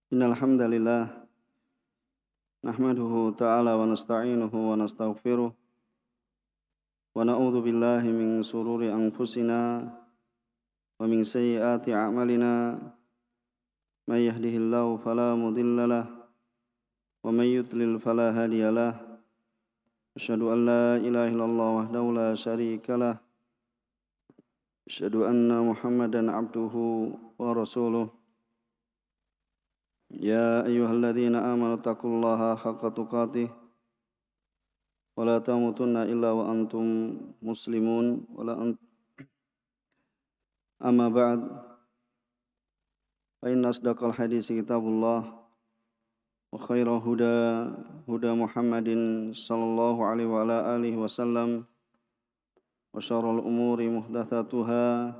Innal hamdalillah nahmaduhu ta'ala wa nasta'inuhu wa nastaghfiruh wa na'udzu billahi min sururi anfusina wa min sayyiati a'malina may yahdihillahu fala mudilla lahu wa may yudlil fala hadiya lahu asyhadu an la ilaha illallah wahdahu la syarika lahu asyhadu anna muhammadan abduhu wa rasuluh ya ayyuhalladzina amanu taqullaha haqqa tuqatih wala tamutunna illa wa antum muslimun amma ba'd fa inna asdaqal hadisi kitabullah wa khairal huda Muhammadin sallallahu alaihi wa ala alihi wasallam wa syarrul umuri muhdatsatuha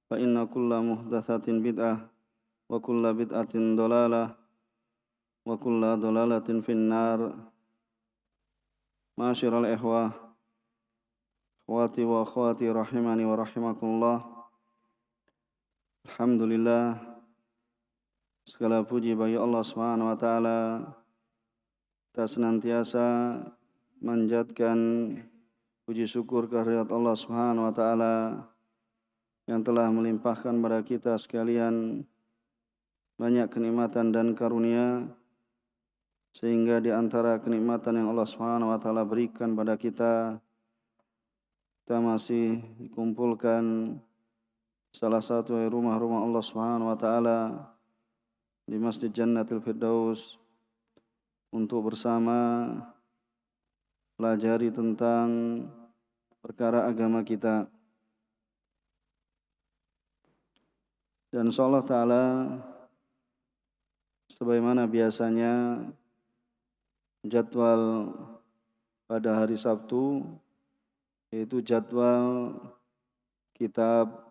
fa inna kulla muhdatsatin bid'ah wa kulla bid'atin dhalalah wa kulla dhalalatin finnar. Ma'asyiral ikhwah akhwati wa akhwati rahimani wa rahimakumullah. Alhamdulillah, segala puji bagi Allah Subhanahu wa taala. Kita senantiasa manjatkan puji syukur kehadirat Allah Subhanahu wa taala yang telah melimpahkan pada kita sekalian banyak kenikmatan dan karunia, sehingga di antara kenikmatan yang Allah Subhanahu wa taala berikan pada kita masih dikumpulkan salah satu rumah-rumah Allah Subhanahu wa taala di Masjid Jannatul Firdaus untuk bersama pelajari tentang perkara agama kita. Dan insyaallah taala sebagaimana biasanya jadwal pada hari Sabtu yaitu jadwal kitab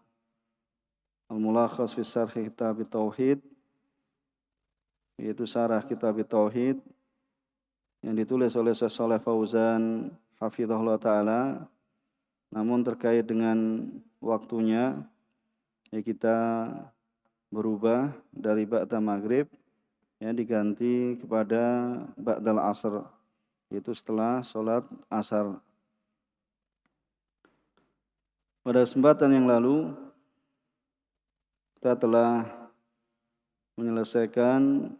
Al-Mulakhas fi Syarh Kitab Tauhid, yaitu syarah kitab Tauhid yang ditulis oleh Syekh Shalih Fauzan hafizahullah taala. Namun terkait dengan waktunya ya kita berubah dari ba'da maghrib ya diganti kepada ba'dal asr, yaitu setelah sholat asar. Pada kesempatan yang lalu kita telah menyelesaikan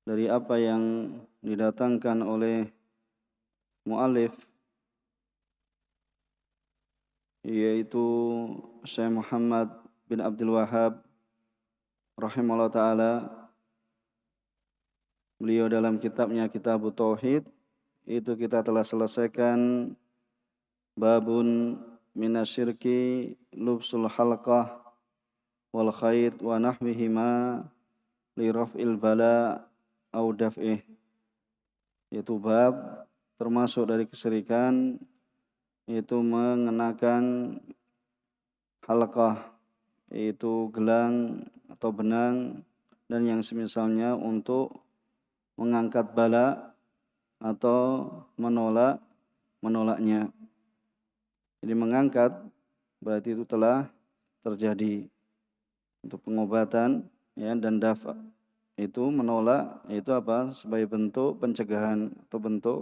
dari apa yang didatangkan oleh mu'allif, yaitu Syekh Muhammad bin Abdul Wahhab rahimahullah ta'ala. Beliau dalam kitabnya Kitab Tauhid itu kita telah selesaikan babun minasyirki lubsul halqah wal khayt wa nahwihima li raf'il bala au daf'ih, yaitu bab termasuk dari kesyirikan yaitu mengenakan halqah, yaitu gelang atau benang dan yang semisalnya untuk mengangkat bala atau menolaknya. Jadi mengangkat berarti itu telah terjadi untuk pengobatan ya, dan dafa itu menolak, itu apa? Sebagai bentuk pencegahan atau bentuk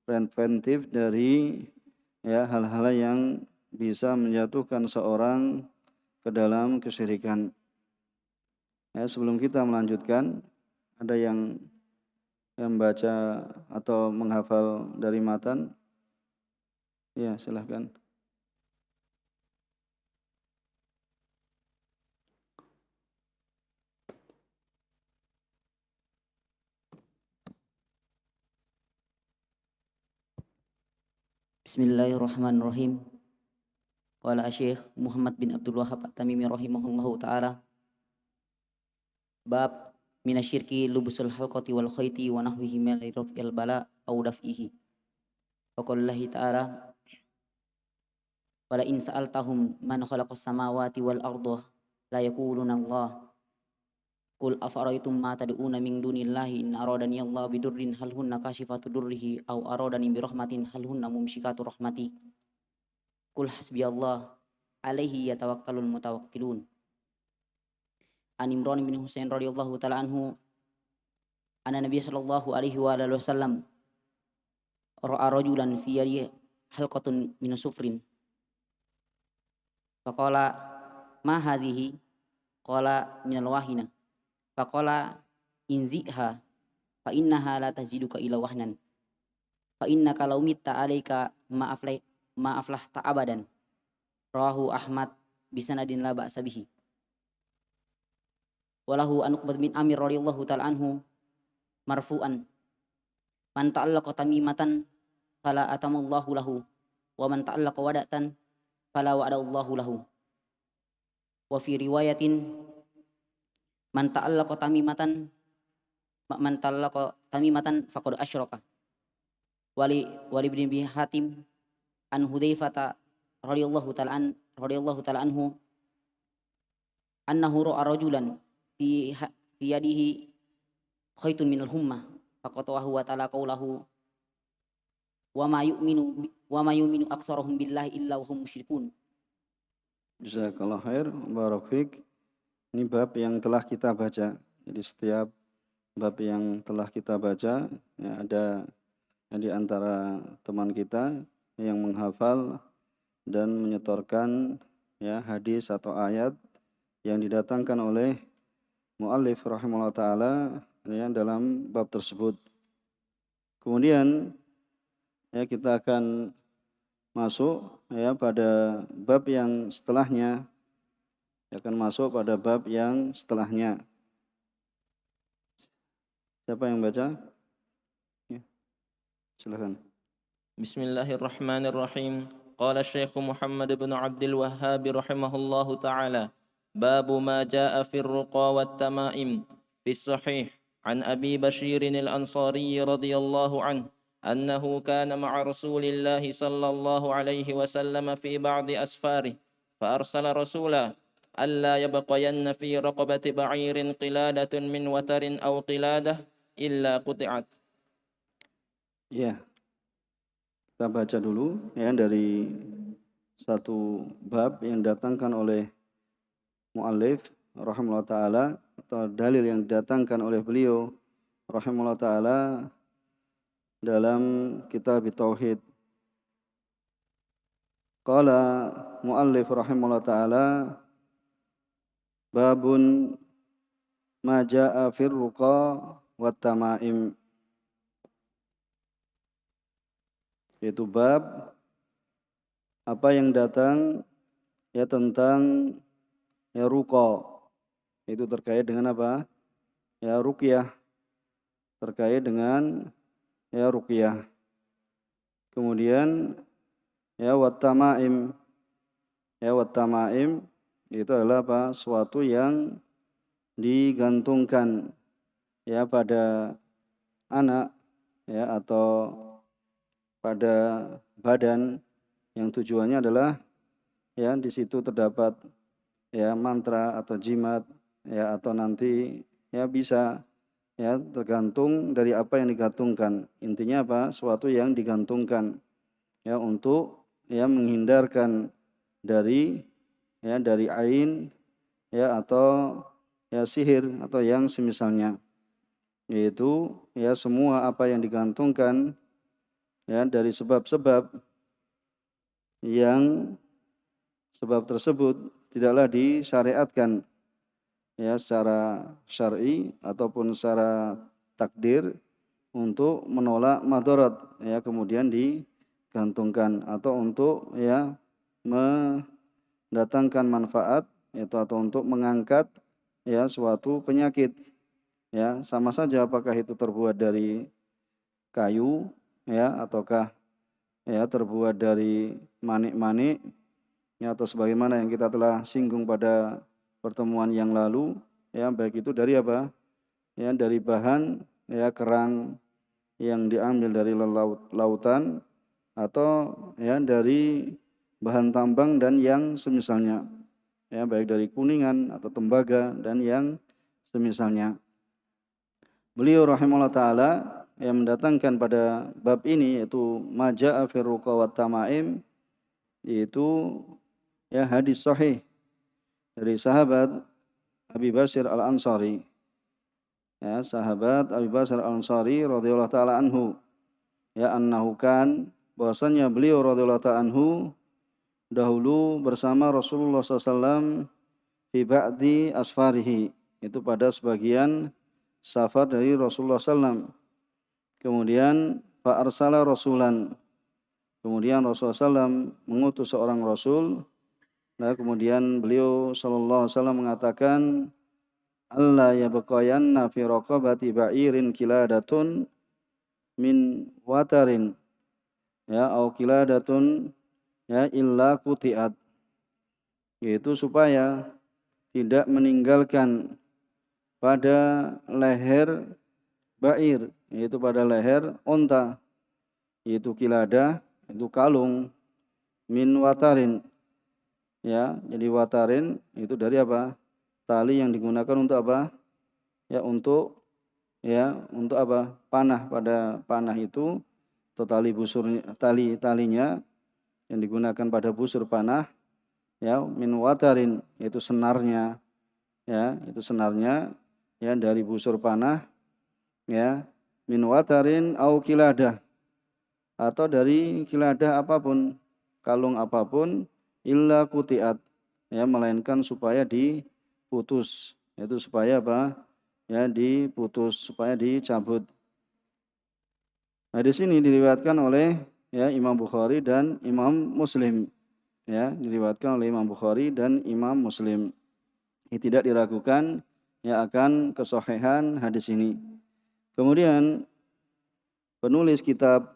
preventif dari ya hal-hal yang bisa menjatuhkan seorang ke dalam kesyirikan. Ya, sebelum kita melanjutkan, ada yang membaca atau menghafal dari matan? Ya, silahkan. Bismillahirrahmanirrahim. Qala Syekh Muhammad bin Abdul Wahhab At-Tamimi rahimahullahu taala. Bab minasyirki lubusul halqati wal khayti wa nahwihi min raf'il bala aw daf'ihi. Wa qallahi ta'ala wala in sa'altahum man khalaqas samawati wal arda la yaquluna Allah. Qul afara'aytum ma tad'una min dunillahi in aradani Allah bidurrin hal hunna kashifatu durrihi aw aradani bi rahmatin hal hunna mumsikatu rahmati. Qul hasbiyallah alaihi yatawakkalul mutawakkilun. an Imran bin Husain radhiyallahu taala anhu anna Nabiy sallallahu alaihi wa alihi wasallam ra'a rajulan fi yadihi halqatun min sufrin faqala ma hadhihi qala min al-wahina faqala inziha fa innaha la taziduka ila wahnan fa innaka law mitta alayka ma aflahta abadan rawahu Ahmad bisanadin la ba'sa bihi walahu an Uqbah bin Amir radhiyallahu taala anhu marfu'an man ta'allaqa tamimatan fala atamallahu lahu wa man ta'allaqa wadatan fala wa'adallahu lahu wa fi riwayatin man ta'allaqa tamimatan faqad asyraka wali bin Abi Hatim an Hudzaifah radhiyallahu taala anhu annahu ra'a rajulan fi yadihi khaitun minal hummah faqatahu wa ta'ala qawlahu wa ma yu'minu aktsaruhum billahi illa wa hum musyrikun. Jazakallah khair, barak fik. Ini bab yang telah kita baca. Jadi setiap bab yang telah kita baca ya, ada di antara teman kita yang menghafal dan menyetorkan ya hadis atau ayat yang didatangkan oleh muallif rahimahullah taala ya, dalam bab tersebut. Kemudian ya kita akan masuk ya pada bab yang setelahnya. Siapa yang baca? Ya, silakan. Bismillahirrahmanirrahim. Qala Syekh Muhammad bin Abdul Wahhab rahimahullahu taala, babu ma jaa fi ar-ruqa wat tamaim fi sahih an Abi Bashir al-Ansari radhiyallahu anhu annahu kana ma'a Rasulillah sallallahu alaihi wasallam fi ba'di asfarih fa arsala rasula alla yabqayanna fi raqabati ba'irin qiladatun min watarin aw qiladah illa quti'at. Ya. Kita baca dulu ya dari satu bab yang didatangkan oleh muallif rahimahullah taala atau dalil yang didatangkan oleh beliau rahimahullah taala dalam kitab tauhid. Qala muallif rahimahullah taala babun ma jaa fir ruqa wat tamaim, yaitu bab apa yang datang ya tentang ya ruqa, itu terkait dengan apa? Ya ruqyah, terkait dengan ya ruqyah. Kemudian ya wat tamaim. Ya wat tamaim itu adalah apa? Suatu yang digantungkan ya pada anak ya atau pada badan, yang tujuannya adalah ya di situ terdapat ya mantra atau jimat ya, atau nanti ya bisa ya tergantung dari apa yang digantungkan. Intinya apa? Suatu yang digantungkan ya untuk ya menghindarkan dari ain ya atau ya sihir atau yang semisalnya, yaitu ya semua apa yang digantungkan ya dari sebab-sebab yang sebab tersebut tidaklah disyariatkan ya secara syar'i ataupun secara takdir untuk menolak madarat ya kemudian digantungkan, atau untuk ya mendatangkan manfaat yaitu atau untuk mengangkat ya suatu penyakit ya, sama saja apakah itu terbuat dari kayu ya ataukah ya terbuat dari manik-manik ya, atau sebagaimana yang kita telah singgung pada pertemuan yang lalu ya, baik itu dari apa ya, dari bahan ya kerang yang diambil dari lautan atau ya dari bahan tambang dan yang semisalnya ya, baik dari kuningan atau tembaga dan yang semisalnya. Beliau rahimahullah taala yang mendatangkan pada bab ini yaitu maja'a fi ruqa wat tamaim, yaitu ya hadis sahih dari sahabat Abi Basir Al-Ansari. Ya, sahabat Abi Basir Al-Ansari radhiyallahu taala anhu. Ya, annahu kan, bahwasanya beliau radhiyallahu taala anhu dahulu bersama Rasulullah SAW fi ba'di asfarihi, itu pada sebagian safar dari Rasulullah SAW. Kemudian fa arsala rasulan, kemudian Rasulullah SAW mengutus seorang rasul. Nah, kemudian beliau sallallahu alaihi wasallam mengatakan, alla yabqayanna fi raqabati ba'irin kiladatun min watarin, ya, au kiladatun, ya, illa kutiat, yaitu supaya tidak meninggalkan pada leher ba'ir, yaitu pada leher onta, yaitu kilada, itu kalung, min watarin, ya, jadi watarin itu dari apa? Tali yang digunakan untuk apa? Ya, untuk apa? Panah. Pada panah itu atau tali busurnya, talinya yang digunakan pada busur panah, ya, min watarin, yaitu senarnya, ya, itu senarnya, ya, dari busur panah, ya, min watarin au kiladah, atau dari kiladah apapun, kalung apapun, illa kutiat, ya, melainkan supaya diputus, yaitu supaya apa? Ya, diputus, supaya dicabut. Nah, di sini diriwayatkan oleh, ya, Imam Bukhari dan Imam Muslim, ya, diriwayatkan oleh Imam Bukhari dan Imam Muslim. Ini tidak diragukan, ya, akan kesahihan hadis ini. Kemudian penulis kitab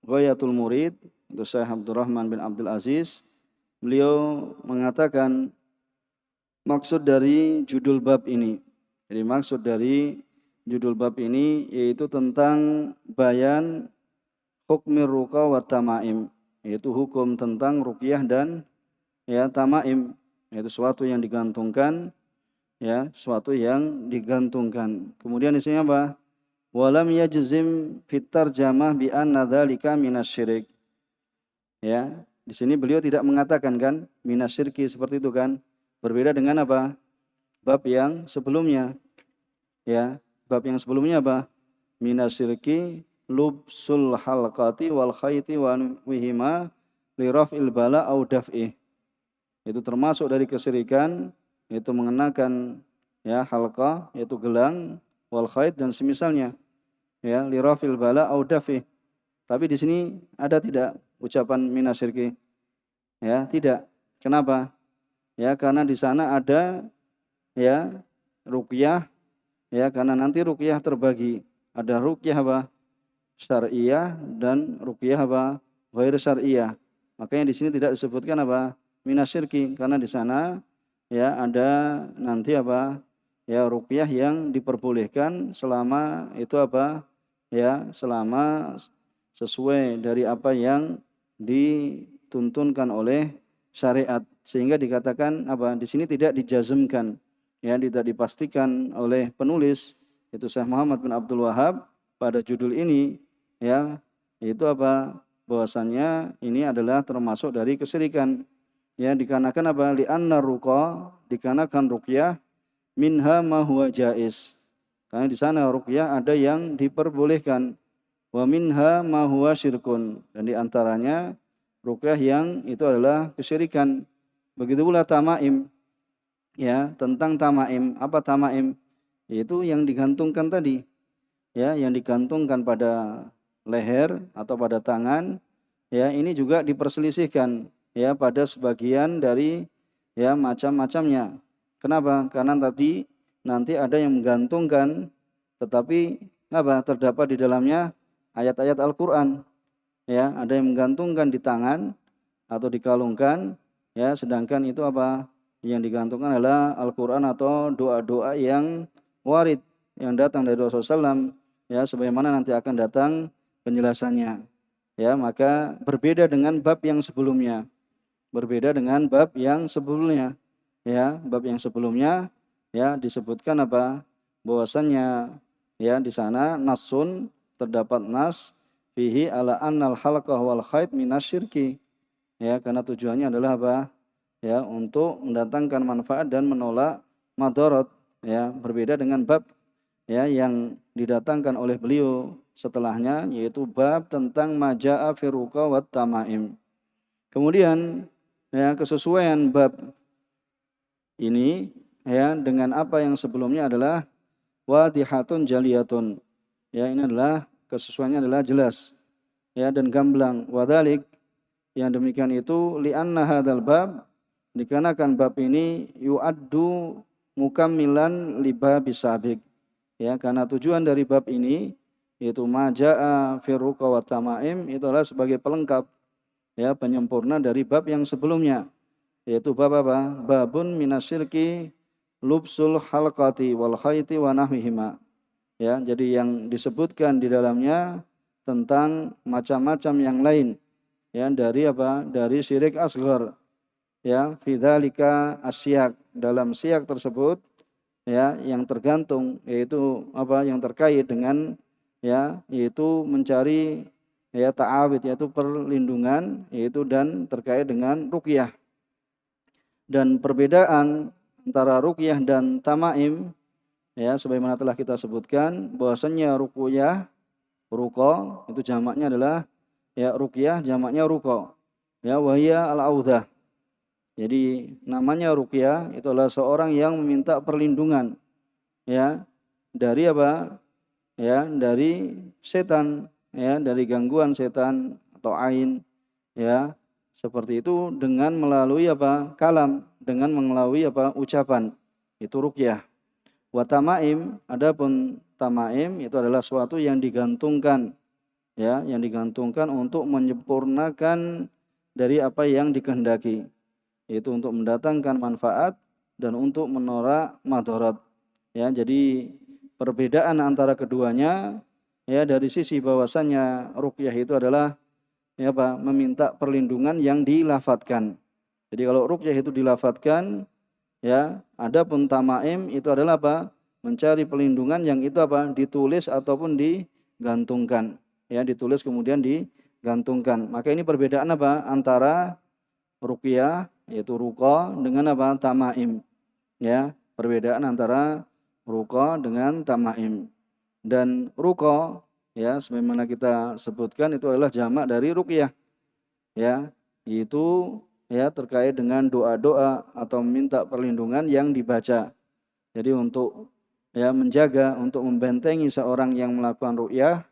Ghayatul Murid, itu Syekh Abdurrahman bin Abdul Aziz, beliau mengatakan maksud dari judul bab ini. Jadi maksud dari judul bab ini yaitu tentang bayan hukmir ruqa wa tamaim, yaitu hukum tentang ruqyah dan, ya, tamaim, yaitu sesuatu yang digantungkan, ya, sesuatu yang digantungkan. Kemudian di sini apa? Walam yajzim fit tarjamah bi anna dzalika minasyirik. Ya, di sini beliau tidak mengatakan kan minasyirki seperti itu kan. Berbeda dengan apa? Bab yang sebelumnya. Ya, bab yang sebelumnya apa? Minasyirki lubsul halqati wal khayti wa wihima li raf'il bala au daf'ih. Itu termasuk dari kesyirikan, yaitu mengenakan, ya, halqa, yaitu gelang, wal khayt dan semisalnya, ya, li raf'il bala au daf'ih. Tapi di sini ada tidak ucapan minasyirki? Ya, tidak. Kenapa? Ya, karena di sana ada, ya, ruqyah, ya, karena nanti ruqyah terbagi. Ada ruqyah apa? Syar'iyah dan ruqyah apa? Ghair syar'iyah. Makanya di sini tidak disebutkan apa? Minasyirki, karena di sana, ya, ada nanti apa? Ya, ruqyah yang diperbolehkan selama itu apa? Ya, selama sesuai dari apa yang dituntunkan oleh syariat, sehingga dikatakan apa? Di sini tidak dijazmkan, ya, tidak dipastikan oleh penulis itu Syekh Muhammad bin Abdul Wahhab pada judul ini, ya, itu apa? Bahwasannya ini adalah termasuk dari kesyirikan. Ya, dikarenakan apa? Li'anna ruqa, dikarenakan ruqyah, minha ma huwa jaiz. Karena di sana ruqyah ada yang diperbolehkan. Wa minha ma huwa syirkun, dan di antaranya ruqyah yang itu adalah kesyirikan. Begitu pula tamaim. Ya, tentang tamaim. Apa tamaim? Yaitu yang digantungkan tadi. Ya, yang digantungkan pada leher atau pada tangan. Ya, ini juga diperselisihkan, ya, pada sebagian dari, ya, macam-macamnya. Kenapa? Karena tadi nanti ada yang menggantungkan, tetapi apa? Terdapat di dalamnya ayat-ayat Al-Quran. Ya, ada yang menggantungkan di tangan atau dikalungkan, ya, sedangkan itu apa? Yang digantungkan adalah Al-Quran atau doa-doa yang warid, yang datang dari Rasulullah SAW, ya, sebagaimana nanti akan datang penjelasannya. Ya, maka berbeda dengan bab yang sebelumnya. Berbeda dengan bab yang sebelumnya. Ya, bab yang sebelumnya, ya, disebutkan apa? Bahwasannya, ya, di sana nasun, terdapat nas fihi ala annal halqah wal khayt minasyirki. Ya, karena tujuannya adalah apa? Ya, untuk mendatangkan manfaat dan menolak madarat, ya, berbeda dengan bab ya yang didatangkan oleh beliau setelahnya, yaitu bab tentang majaa fi ruqa wat tamaim. Kemudian ya kesesuaian bab ini ya dengan apa yang sebelumnya adalah wadihatun jaliyatun. Ya, ini adalah kesesuaiannya adalah jelas ya dan gamblang. Wadalik, yang demikian itu li'anna hadzal bab, dikarenakan bab ini yu'addu mukammilan li babis sabiq. Ya, karena tujuan dari bab ini yaitu majaa fi ruqa wa tamaim, itu adalah sebagai pelengkap ya penyempurna dari bab yang sebelumnya, yaitu bab apa? Babun minasyirki lubsul halqati wal khayti wa nahwihima. Ya, jadi yang disebutkan di dalamnya tentang macam-macam yang lain ya dari apa? Dari syirik asghar. Ya, fidzalika asyak, dalam siyak tersebut ya yang tergantung yaitu apa? Yang terkait dengan ya yaitu mencari ya ta'awid, yaitu perlindungan, yaitu dan terkait dengan ruqyah. Dan perbedaan antara ruqyah dan tamaim ya sebagaimana telah kita sebutkan bahwasanya ruqyah ruqa itu jamaknya adalah ya ruqyah, jamaknya ruqa. Ya, wahia al-audah. Jadi namanya ruqyah itu adalah seorang yang meminta perlindungan ya dari apa? Ya, dari setan, ya, dari gangguan setan atau ain, ya. Seperti itu dengan melalui apa? Kalam, dengan melalui apa? Ucapan. Itu ruqyah. Wa tamaim, adapun tamaim itu adalah suatu yang digantungkan, ya, yang digantungkan untuk menyempurnakan dari apa yang dikehendaki. Itu untuk mendatangkan manfaat dan untuk menolak madarat. Ya, jadi perbedaan antara keduanya ya dari sisi bahwasannya ruqyah itu adalah ya apa? Meminta perlindungan yang dilafatkan. Jadi kalau ruqyah itu dilafatkan ya, adapun tamaim itu adalah apa? Mencari perlindungan yang itu apa? Ditulis ataupun digantungkan. Ya, ditulis kemudian digantungkan. Maka ini perbedaan apa? Antara ruqyah yaitu ruqa dengan apa? Tamaim. Ya, perbedaan antara ruqa dengan tamaim. Dan ruqa ya sebagaimana kita sebutkan itu adalah jamak dari ruqyah. Ya, itu ya terkait dengan doa-doa atau meminta perlindungan yang dibaca. Jadi untuk ya menjaga, untuk membentengi seorang yang melakukan ruqyah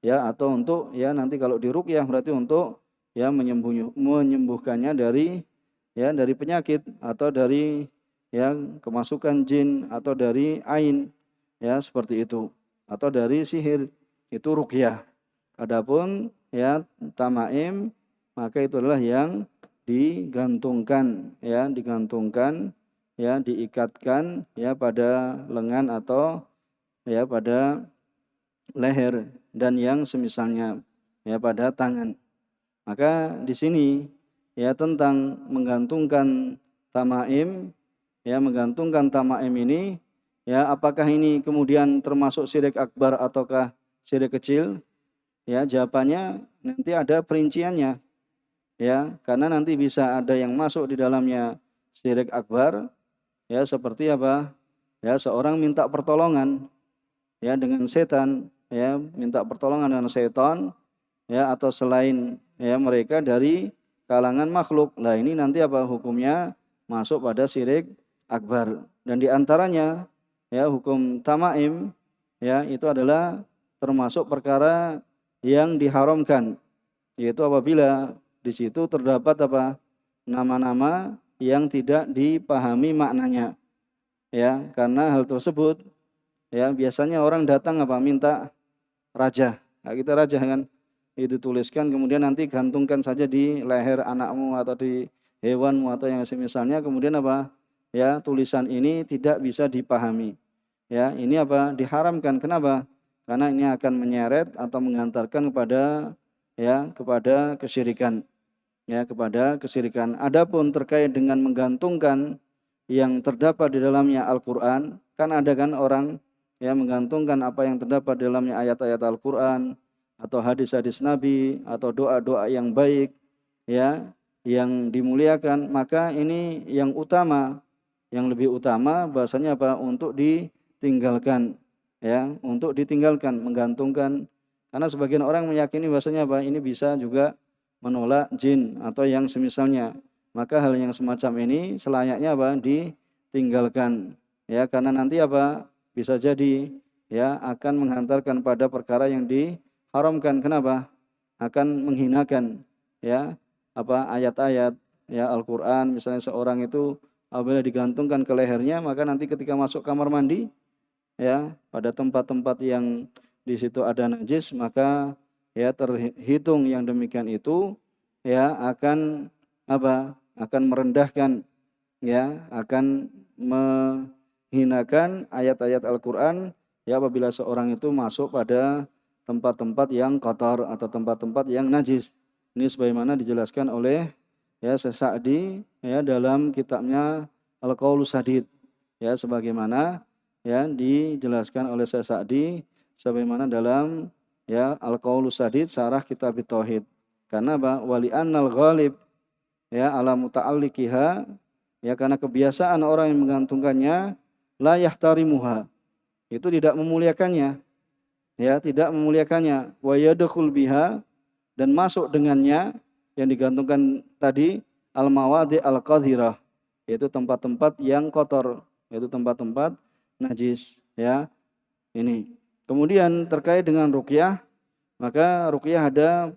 ya, atau untuk ya nanti kalau di ruqyah berarti untuk ya menyembuhkannya dari ya dari penyakit atau dari ya kemasukan jin atau dari ain ya seperti itu atau dari sihir, itu ruqyah. Adapun ya tamaim maka itu adalah yang digantungkan ya diikatkan ya pada lengan atau ya pada leher dan yang semisalnya ya pada tangan. Maka di sini ya tentang menggantungkan tamaim, ya menggantungkan tamaim ini ya apakah ini kemudian termasuk syirik akbar ataukah syirik kecil? Ya jawabannya nanti ada perinciannya. Ya, karena nanti bisa ada yang masuk di dalamnya syirik akbar ya seperti apa? Ya seorang minta pertolongan ya dengan setan, ya minta pertolongan dengan setan ya atau selain ya mereka dari kalangan makhluk. Lah ini nanti apa hukumnya? Masuk pada syirik akbar. Dan di antaranya ya hukum tamaim ya itu adalah termasuk perkara yang diharamkan, yaitu apabila di situ terdapat apa? Nama-nama yang tidak dipahami maknanya. Ya, karena hal tersebut ya biasanya orang datang apa? Minta raja. Nah, kita raja kan itu tuliskan kemudian nanti gantungkan saja di leher anakmu atau di hewanmu atau yang semisalnya, kemudian apa? Ya, tulisan ini tidak bisa dipahami. Ya, ini apa? Diharamkan. Kenapa? Karena ini akan menyeret atau mengantarkan kepada kesyirikan. Ya, kepada kesyirikan. Adapun terkait dengan menggantungkan yang terdapat di dalamnya Al-Qur'an, kan ada kan orang ya menggantungkan apa yang terdapat di dalamnya ayat-ayat Al-Qur'an atau hadis-hadis Nabi atau doa-doa yang baik ya, yang dimuliakan, maka ini yang utama yang lebih utama bahasanya apa? Untuk ditinggalkan, ya, untuk ditinggalkan, menggantungkan. Karena sebagian orang meyakini bahasanya apa? Ini bisa juga menolak jin atau yang semisalnya. Maka hal yang semacam ini selayaknya apa? Ditinggalkan, ya, karena nanti apa? Bisa jadi ya akan menghantarkan pada perkara yang diharamkan. Kenapa? Akan menghinakan ya apa ayat-ayat ya Al-Qur'an. Misalnya seorang itu apabila digantungkan ke lehernya, maka nanti ketika masuk kamar mandi ya pada tempat-tempat yang di situ ada najis, maka ya terhitung yang demikian itu ya akan apa? Akan merendahkan ya, akan menghinakan ayat-ayat Al-Qur'an ya apabila seorang itu masuk pada tempat-tempat yang kotor atau tempat-tempat yang najis. Ini sebagaimana dijelaskan oleh ya Syekh Sa'di ya dalam kitabnya Al-Qaulus Sadid ya, sebagaimana ya dijelaskan oleh Syekh Sa'di sebagaimana dalam ya Al-Qaulus Sadid syarah kitab Tauhid. Karena apa? Wali annal ghalib ya ala muta'alliqiha ya, karena kebiasaan orang yang menggantungkannya la yahtarimuha, itu tidak memuliakannya. Ya, tidak memuliakannya. Wa yadkhul biha, dan masuk dengannya yang digantungkan tadi al-mawadi al-qadhirah, yaitu tempat-tempat yang kotor, yaitu tempat-tempat najis ya. Ini. Kemudian terkait dengan ruqyah, maka ruqyah ada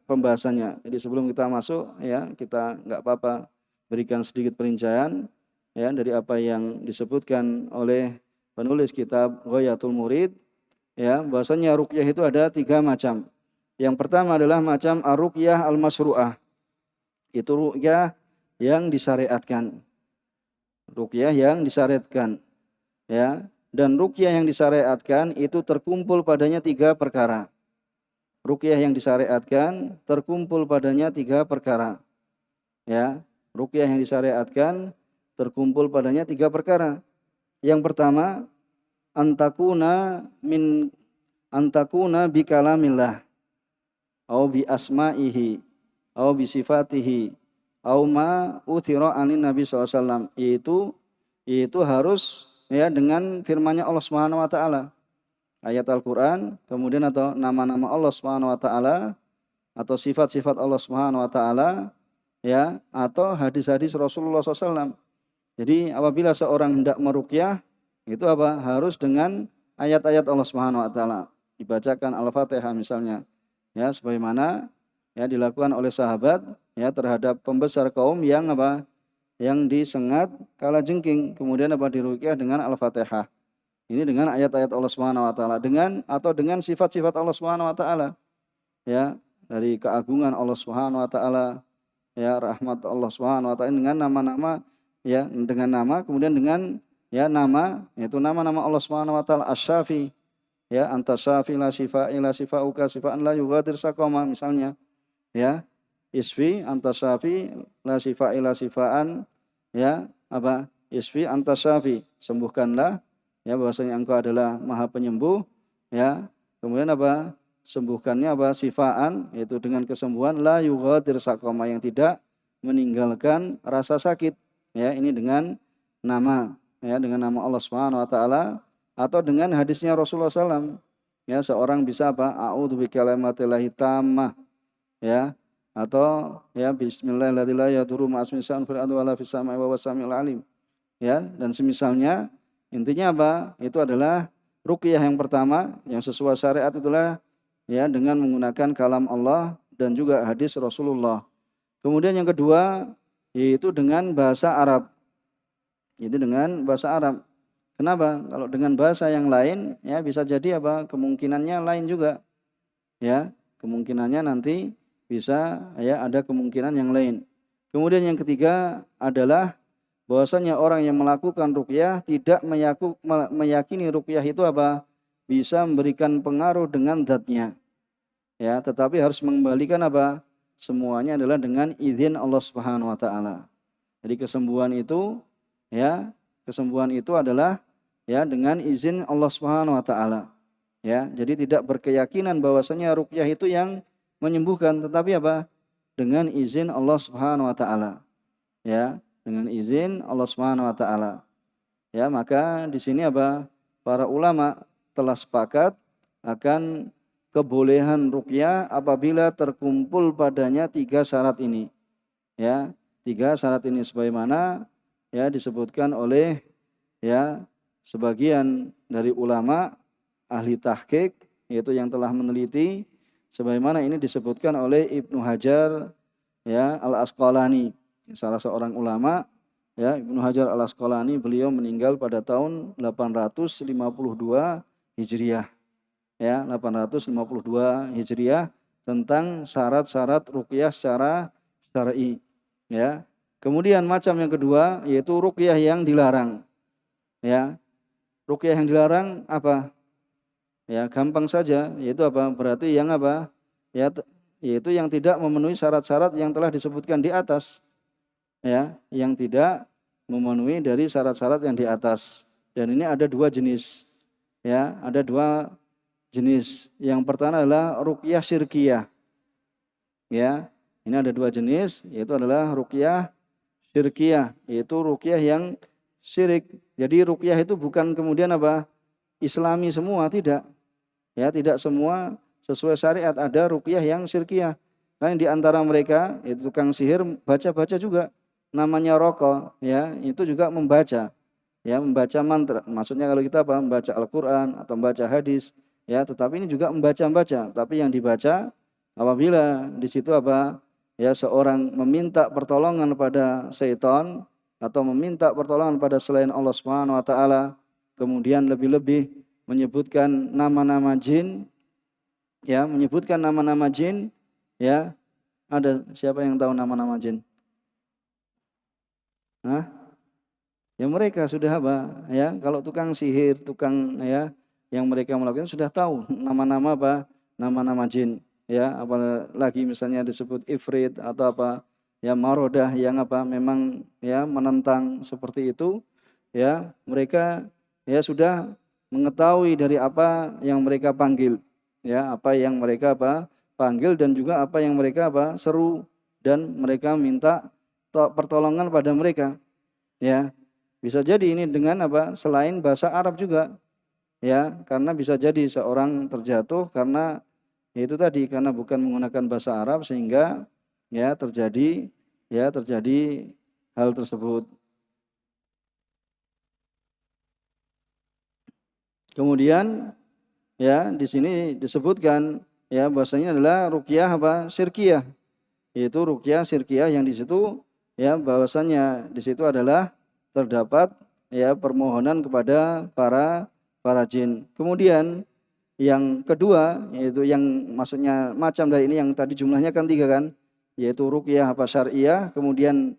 pembahasannya. Jadi sebelum kita masuk ya, kita enggak apa-apa berikan sedikit perincian ya dari apa yang disebutkan oleh penulis kitab Ghayatul Murid. Ya, bahasanya ruqyah itu ada 3 macam. Yang pertama adalah macam ar-ruqyah al-masyru'ah. Itu ruqyah yang disyariatkan. Ruqyah yang disyariatkan. Ya, dan ruqyah yang disyariatkan itu terkumpul padanya 3 perkara. Ruqyah yang disyariatkan terkumpul padanya 3 perkara. Ya, ruqyah yang disyariatkan terkumpul padanya 3 perkara. Yang pertama, antakuna bi kalamillah au bi asma'ihi au bi sifatihi au ma uthira anin nabi SAW, yaitu harus ya dengan firman-Nya Allah Subhanahu wa taala, ayat Al-Qur'an, kemudian atau nama-nama Allah Subhanahu wa taala atau sifat-sifat Allah Subhanahu wa taala ya, atau hadis-hadis Rasulullah SAW. Jadi apabila seorang hendak meruqyah itu apa? Harus dengan ayat-ayat Allah Subhanahu wa taala. Dibacakan Al-Fatihah misalnya. Ya, sebagaimana ya dilakukan oleh sahabat ya terhadap pembesar kaum yang apa? Yang disengat kala jengking, kemudian apa? Diruqyah dengan Al-Fatihah. Ini dengan ayat-ayat Allah Subhanahu wa taala, dengan sifat-sifat Allah Subhanahu wa taala. Ya, dari keagungan Allah Subhanahu wa taala, ya rahmat Allah Subhanahu wa taala dengan nama-nama ya, dengan nama kemudian dengan ya nama, yaitu nama-nama Allah Subhanahu wa taala Asy-Syafi ya, anta syafi la syifaa illa syifauka syifaan la yughadir saqama misalnya ya, isfi anta syafi la syifaa illa syifaan ya apa, isfi anta syafi, sembuhkanlah ya bahwasanya engkau adalah maha penyembuh ya, kemudian apa, sembuhkannya apa, sifaan, yaitu dengan kesembuhan la yughadir saqama, yang tidak meninggalkan rasa sakit ya. Ini dengan nama ya, dengan nama Allah Subhanahu wa taala atau dengan hadisnya Rasulullah SAW. Ya, seorang bisa apa? A'udzu bikalimatillahi tammah ya, atau ya bismillahirrahmanirrahim la yadurru ma'asmihi syai'un fil ardi wa la fis samai wa huwas samiul alim. Ya, dan semisalnya. Intinya apa? Itu adalah ruqyah yang pertama yang sesuai syariat itulah ya dengan menggunakan kalam Allah dan juga hadis Rasulullah. Kemudian yang kedua yaitu dengan bahasa Arab. Itu dengan bahasa Arab. Kenapa? Kalau dengan bahasa yang lain ya bisa jadi apa? Kemungkinannya lain juga. Ya, kemungkinannya nanti bisa ya ada kemungkinan yang lain. Kemudian yang ketiga adalah bahwasanya orang yang melakukan ruqyah tidak meyakini ruqyah itu apa? Bisa memberikan pengaruh dengan zatnya. Ya, tetapi harus mengembalikan apa? Semuanya adalah dengan izin Allah Subhanahu wa taala. Jadi kesembuhan itu ya, kesembuhan itu adalah ya dengan izin Allah Subhanahu wa taala. Ya, jadi tidak berkeyakinan bahwasanya ruqyah itu yang menyembuhkan, tetapi apa? Dengan izin Allah Subhanahu wa taala. Ya, dengan izin Allah Subhanahu wa taala. Ya, maka di sini apa? Para ulama telah sepakat akan kebolehan ruqyah apabila terkumpul padanya 3 syarat ini. Ya, 3 syarat ini sebagaimana ya disebutkan oleh ya sebagian dari ulama ahli tahqiq, yaitu yang telah meneliti, sebagaimana ini disebutkan oleh Ibnu Hajar ya Al-Asqalani, salah seorang ulama ya. Ibnu Hajar Al-Asqalani, beliau meninggal pada tahun 852 Hijriah ya, 852 Hijriah, tentang syarat-syarat ruqyah secara syar'i ya. Kemudian macam yang kedua yaitu ruqyah yang dilarang ya. Ruqyah yang dilarang apa? Ya, gampang saja, yaitu apa? Berarti yang apa? Ya, yaitu yang tidak memenuhi syarat-syarat yang telah disebutkan di atas. Ya, yang tidak memenuhi dari syarat-syarat yang di atas. Dan ini ada 2 jenis. Ya, ada 2 jenis. Yang pertama adalah ruqyah syirkiyah. Ya, ini ada 2 jenis, yaitu adalah ruqyah syirkiyah, yaitu ruqyah yang syirik. Jadi ruqyah itu bukan kemudian apa? Islami semua, tidak. Ya, tidak semua sesuai syariat, ada ruqyah yang syirkiyah. Kan di antara mereka itu tukang sihir baca-baca juga, namanya roko, ya, itu juga membaca. Ya, membaca mantra. Maksudnya kalau kita apa? Membaca Al-Qur'an atau membaca hadis, ya, tetapi ini juga membaca-baca, tapi yang dibaca apabila di situ apa? Ya, seorang meminta pertolongan pada syaitan atau meminta pertolongan pada selain Allah Subhanahu wa taala, kemudian lebih-lebih menyebutkan nama-nama jin, ya, menyebutkan nama-nama jin, ya. Ada siapa yang tahu nama-nama jin? Hah? Ya, mereka sudah apa? Ya, kalau tukang sihir, tukang ya, yang mereka melakukan sudah tahu nama-nama apa? Nama-nama jin, ya. Apalagi misalnya disebut ifrit atau apa? Ya, marodah yang apa? Memang ya menentang seperti itu, ya. Mereka ya sudah mengetahui dari apa yang mereka panggil, ya, apa yang mereka apa panggil, dan juga apa yang mereka apa seru, dan mereka minta pertolongan pada mereka, ya. Bisa jadi ini dengan apa selain bahasa Arab juga, ya, karena bisa jadi seorang terjatuh karena itu tadi, karena bukan menggunakan bahasa Arab sehingga terjadi hal tersebut. Kemudian ya di sini disebutkan ya bahwasanya adalah ruqyah apa? Syirkiyah. Yaitu ruqyah syirkiyah yang di situ ya bahwasanya di situ adalah terdapat ya permohonan kepada para jin. Kemudian yang kedua yaitu yang maksudnya macam dari ini, yang tadi jumlahnya kan 3 kan, yaitu ruqyah apa syar'iyah, kemudian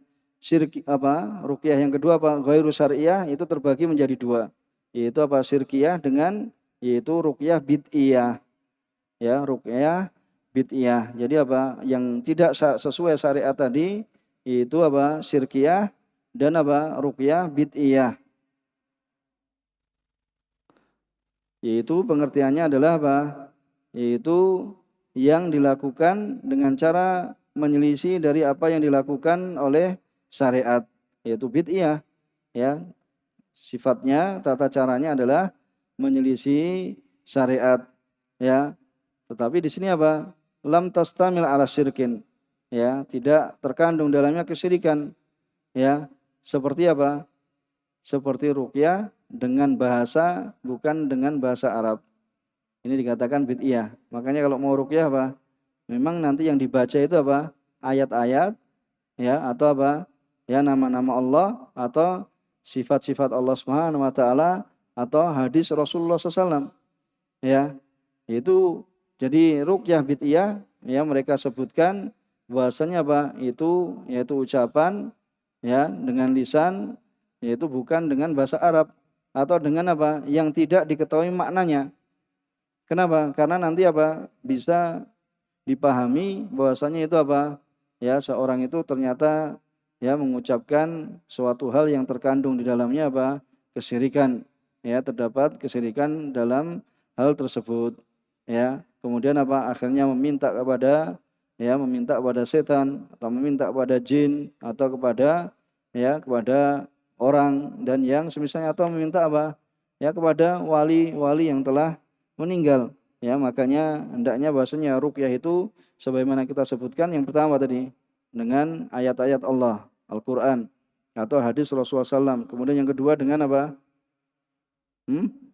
ruqyah yang kedua apa ghairu syar'iyah, itu terbagi menjadi 2. Yaitu apa? Syirkiyah dengan yaitu ruqyah bid'iyah. Ya, ruqyah bid'iyah. Jadi apa? Yang tidak sesuai syariat tadi itu apa? Syirkiyah dan apa? Ruqyah bid'iyah. Yaitu pengertiannya adalah apa? Yaitu yang dilakukan dengan cara menyelisih dari apa yang dilakukan oleh syariat, yaitu bid'iyah, ya. Sifatnya, tata caranya adalah menyelisih syariat, ya. Tetapi di sini apa? Lam tastamil ala syirkin, ya, tidak terkandung dalamnya kesyirikan, ya. Seperti apa? Seperti ruqyah dengan bahasa bukan dengan bahasa Arab. Ini dikatakan bid'iyah. Makanya kalau mau ruqyah apa? Memang nanti yang dibaca itu apa? Ayat-ayat, ya, atau apa? Ya, nama-nama Allah atau sifat-sifat Allah Subhanahu wa taala atau hadis Rasulullah SAW, ya. Itu jadi ruqyah bid'iyah, ya, mereka sebutkan bahwasanya apa? Itu yaitu ucapan ya dengan lisan, yaitu bukan dengan bahasa Arab, atau dengan apa? Yang tidak diketahui maknanya. Kenapa? Karena nanti apa? Bisa dipahami bahwasanya itu apa? Ya, seorang itu ternyata ya mengucapkan suatu hal yang terkandung di dalamnya apa? Kesyirikan. Ya, terdapat kesyirikan dalam hal tersebut. Ya, kemudian apa? Akhirnya meminta kepada setan atau meminta kepada jin atau kepada ya kepada orang dan yang semisalnya, atau meminta apa? Ya kepada wali-wali yang telah meninggal. Ya, makanya hendaknya bahasanya ruqyah itu sebagaimana kita sebutkan yang pertama tadi dengan ayat-ayat Allah, Al-Qur'an atau hadis Rasulullah SAW. Kemudian yang kedua dengan apa?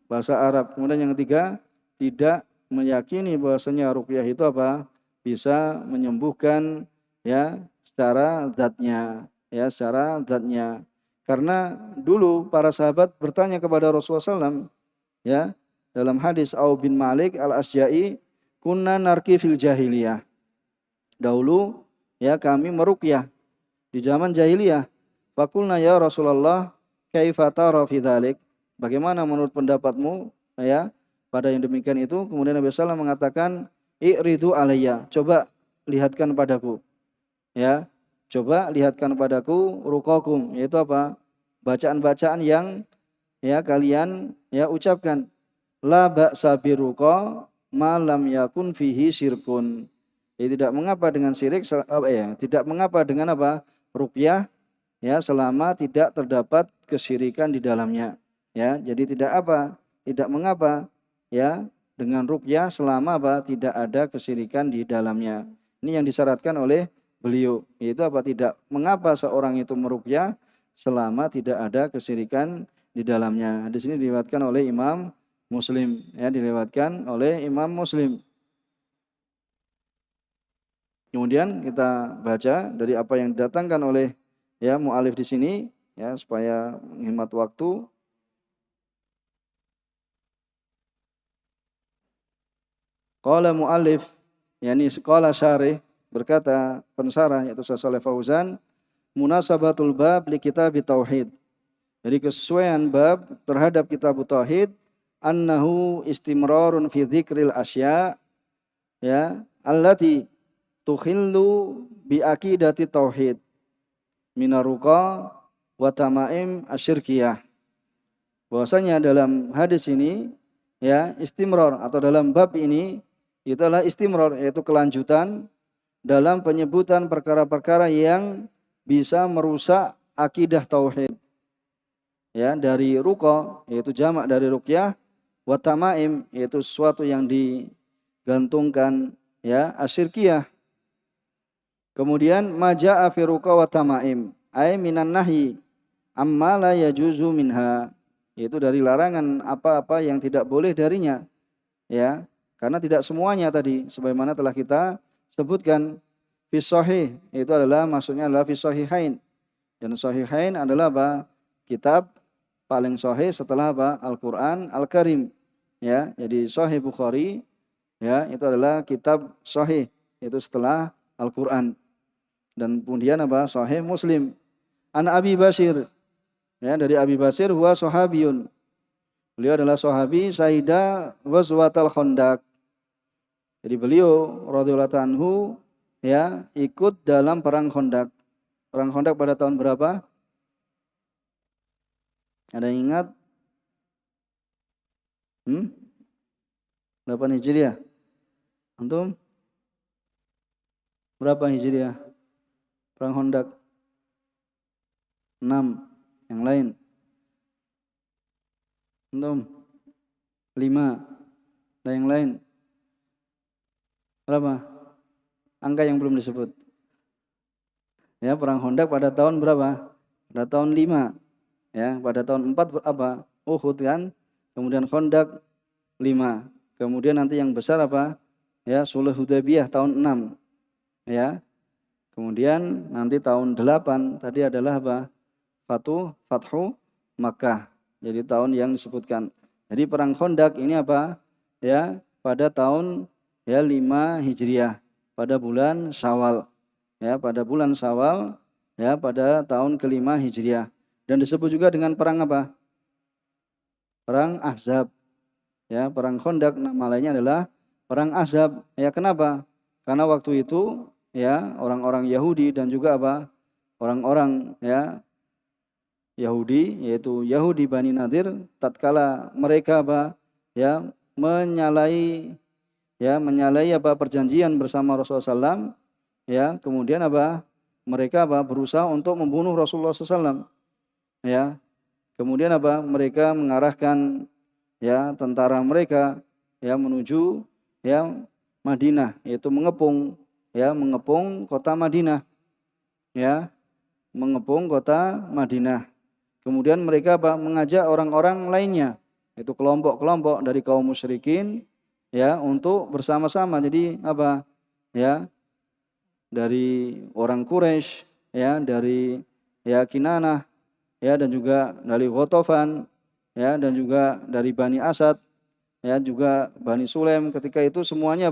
Bahasa Arab. Kemudian yang ketiga, tidak meyakini bahwasanya ruqyah itu apa? Bisa menyembuhkan ya secara zatnya, ya secara zatnya. Karena dulu para sahabat bertanya kepada Rasulullah SAW, ya dalam hadis Auf bin Malik al-Asja'i, kunna narki fil jahiliyah. Dahulu ya kami meruqyah di zaman jahiliyah. Fakulna ya Rasulullah, kaifa tara fi dzalik? Bagaimana menurut pendapatmu ya pada yang demikian itu? Kemudian Nabi sallallahu alaihi wasallam mengatakan, "I'ridu alayya." Coba lihatkan padaku. Ya. Coba lihatkan padaku ruqakum, yaitu apa? Bacaan-bacaan yang ya kalian ya ucapkan. La ba'sa biruqa ma lam yakun fihi syirkun. Jadi tidak mengapa dengan syirik, tidak mengapa dengan apa? Ruqyah ya selama tidak terdapat kesyirikan di dalamnya. Ya, jadi tidak apa? Tidak mengapa ya dengan ruqyah selama apa? Tidak ada kesyirikan di dalamnya. Ini yang disyaratkan oleh beliau, yaitu apa? Tidak mengapa seorang itu meruqyah selama tidak ada kesyirikan di dalamnya. Di sini diriwayatkan oleh Imam Muslim, ya diriwayatkan oleh Imam Muslim. Kemudian kita baca dari apa yang didatangkan oleh ya mu'alif di sini ya supaya menghemat waktu. Qala mu'alif, yakni qala syarih, berkata pensarah yaitu Syekh Shalih Fauzan, munasabatul bab li kitab tauhid. Jadi kesesuaian bab terhadap kitab tauhid, annahu istimrarun fi dzikril asya ya allati tukhillu bi aqidati tauhid minaruqa wa tamaim asyirkiyah. Bahwasanya dalam hadis ini ya istimrar atau dalam bab ini itu adalah istimrar, yaitu kelanjutan dalam penyebutan perkara-perkara yang bisa merusak akidah tauhid. Ya, dari ruqa yaitu jamak dari ruqyah, wa tamaim yaitu sesuatu yang digantungkan ya asyirkiyah. Kemudian maja'a fi ruqa wa tamaim ay minan nahi amma la yajuzu minha, yaitu dari larangan apa-apa yang tidak boleh darinya. Ya, karena tidak semuanya tadi sebagaimana telah kita sebutkan. Fi sahih itu adalah maksudnya adalah fi sahihain. Dan sahihain adalah apa? Kitab paling sahih setelah apa? Al-Qur'an Al-Karim. Ya, jadi Sahih Bukhari ya itu adalah kitab sahih, itu setelah Al-Qur'an. Dan kemudian apa? Sahih Muslim. An Abi Basir. Ya, dari Abi Basir huwa sahabiyun. Beliau adalah sahabi Saida Ghazwatul Khandaq. Jadi beliau radhiyallahu anhu ya ikut dalam perang Khandaq. Perang Khandaq pada tahun berapa? Ada yang ingat? 8 Hijriah. Antum? Berapa Hijriah? Perang Khandaq. 6. Yang lain? Antum? 5. Dan yang lain? Berapa? Angka yang belum disebut. Ya, perang Khandaq pada tahun berapa? Pada tahun 5. Ya, pada tahun 4 apa? Uhud kan? Kemudian Khandaq 5. Kemudian nanti yang besar apa? Ya, Sulh Hudaybiyah tahun 6. Ya. Kemudian nanti tahun 8 tadi adalah apa? Fathu Makkah. Jadi tahun yang disebutkan. Jadi perang Khandaq ini apa? Ya, pada tahun ya 5 Hijriah, pada bulan Syawal. Ya, pada bulan Syawal ya pada tahun ke-5 Hijriah. Dan disebut juga dengan perang apa? Perang Ahzab. Ya, perang Khandaq nama lainnya adalah perang Ahzab. Ya, kenapa? Karena waktu itu ya orang-orang Yahudi dan juga apa? Orang-orang ya Yahudi, yaitu Yahudi Bani Nadir, tatkala mereka apa? Ya, menyalahi apa perjanjian bersama Rasulullah SAW, ya, kemudian apa? mereka berusaha untuk membunuh Rasulullah SAW. Ya, kemudian mereka mengarahkan tentara mereka menuju Madinah, yaitu mengepung kota Madinah, mengepung kota Madinah. Kemudian mereka mengajak orang-orang lainnya, yaitu kelompok-kelompok dari kaum musyrikin untuk bersama-sama. Jadi dari orang Quraisy, dari Kinanah, dan juga dari Ghatafan, dan juga dari Bani Asad, juga Bani Sulaim. Ketika itu semuanya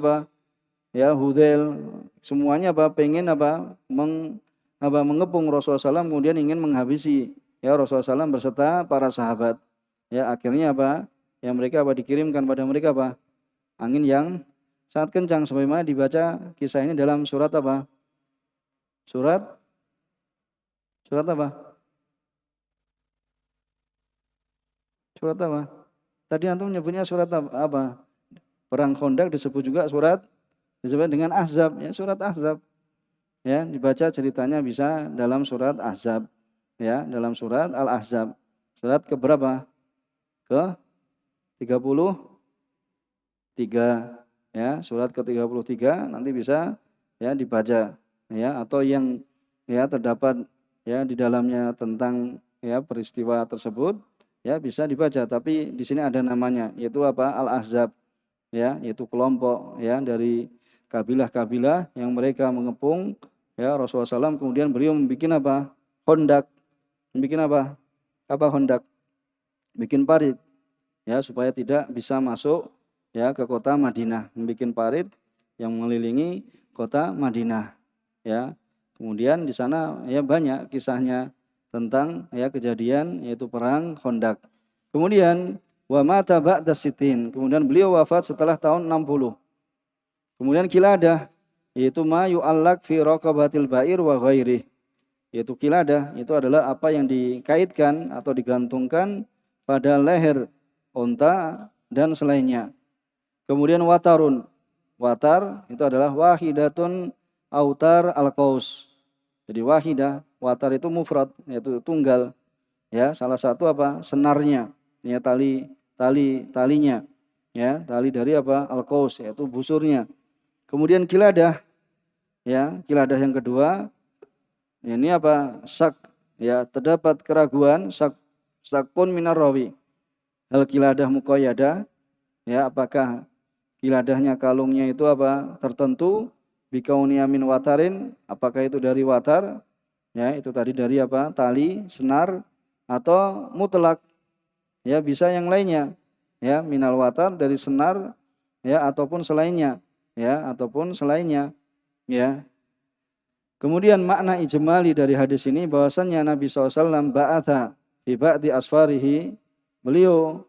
Hudail, semuanya pengen mengepung Rasulullah SAW, kemudian ingin menghabisi Rasulullah SAW beserta para sahabat. Akhirnya mereka dikirimkan pada mereka angin yang sangat kencang, sebagaimana dibaca kisah ini dalam surat apa? Surat apa? Surat apa? Tadi antum menyebutnya surat apa? Perang Khandaq disebut juga disebut dengan Ahzab, surat Ahzab. Dibaca ceritanya bisa dalam surat Ahzab, dalam surat Al-Ahzab. Surat keberapa? Ke 33. Surat ke-33 nanti bisa dibaca atau yang terdapat di dalamnya tentang peristiwa tersebut bisa dibaca, tapi di sini ada namanya, yaitu Al-Ahzab, yaitu kelompok dari kabilah-kabilah yang mereka mengepung Rasulullah SAW. Kemudian beliau membuat Khandaq, Khandaq, bikin parit supaya tidak bisa masuk ke kota Madinah, membuat parit yang mengelilingi kota Madinah. Kemudian di sana banyak kisahnya tentang kejadian, yaitu perang Khandaq. Kemudian wa mata ba'da sittin, kemudian beliau wafat setelah tahun 60. Kemudian kiladah, yaitu ma yu'allaq fi raqabatil ba'ir wa ghairih, yaitu kiladah itu adalah apa yang dikaitkan atau digantungkan pada leher unta dan selainnya. Kemudian watarun, watar itu adalah wahidatun autar al-qaus. Jadi wahidah, watar itu mufrad, yaitu tunggal. Salah satu senarnya, talinya. Tali dari al-qaus, yaitu busurnya. Kemudian kiladah, kiladah yang kedua, ini sak, terdapat keraguan, sakun minar rawi. Hal kiladah muqayyadah, apakah kiladahnya kalungnya itu tertentu, bikauniya min watarin, apakah itu dari watar, itu tadi dari tali, senar, atau mutlak, bisa yang lainnya, minal watar, dari senar, ataupun selainnya, Kemudian makna ijmali dari hadis ini bahwasannya Nabi SAW ba'atha fi ba'di asfarihi, beliau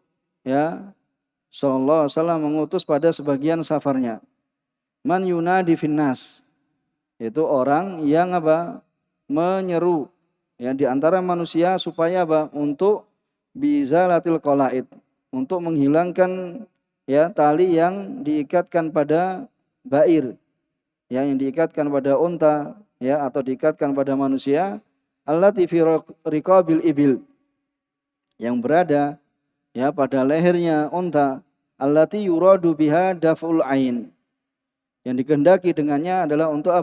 sallallahu alaihi wasallam mengutus pada sebagian safarnya man yunadi finnas, yaitu orang yang menyeru di antara manusia supaya untuk bizalatil qalaid, untuk menghilangkan tali yang diikatkan pada bair, yang diikatkan pada unta, atau diikatkan pada manusia, allati fi riqabil ibil, yang berada pada lehernya unta, allati yuradu biha daf'ul ain, yang dikehendaki dengannya adalah untuk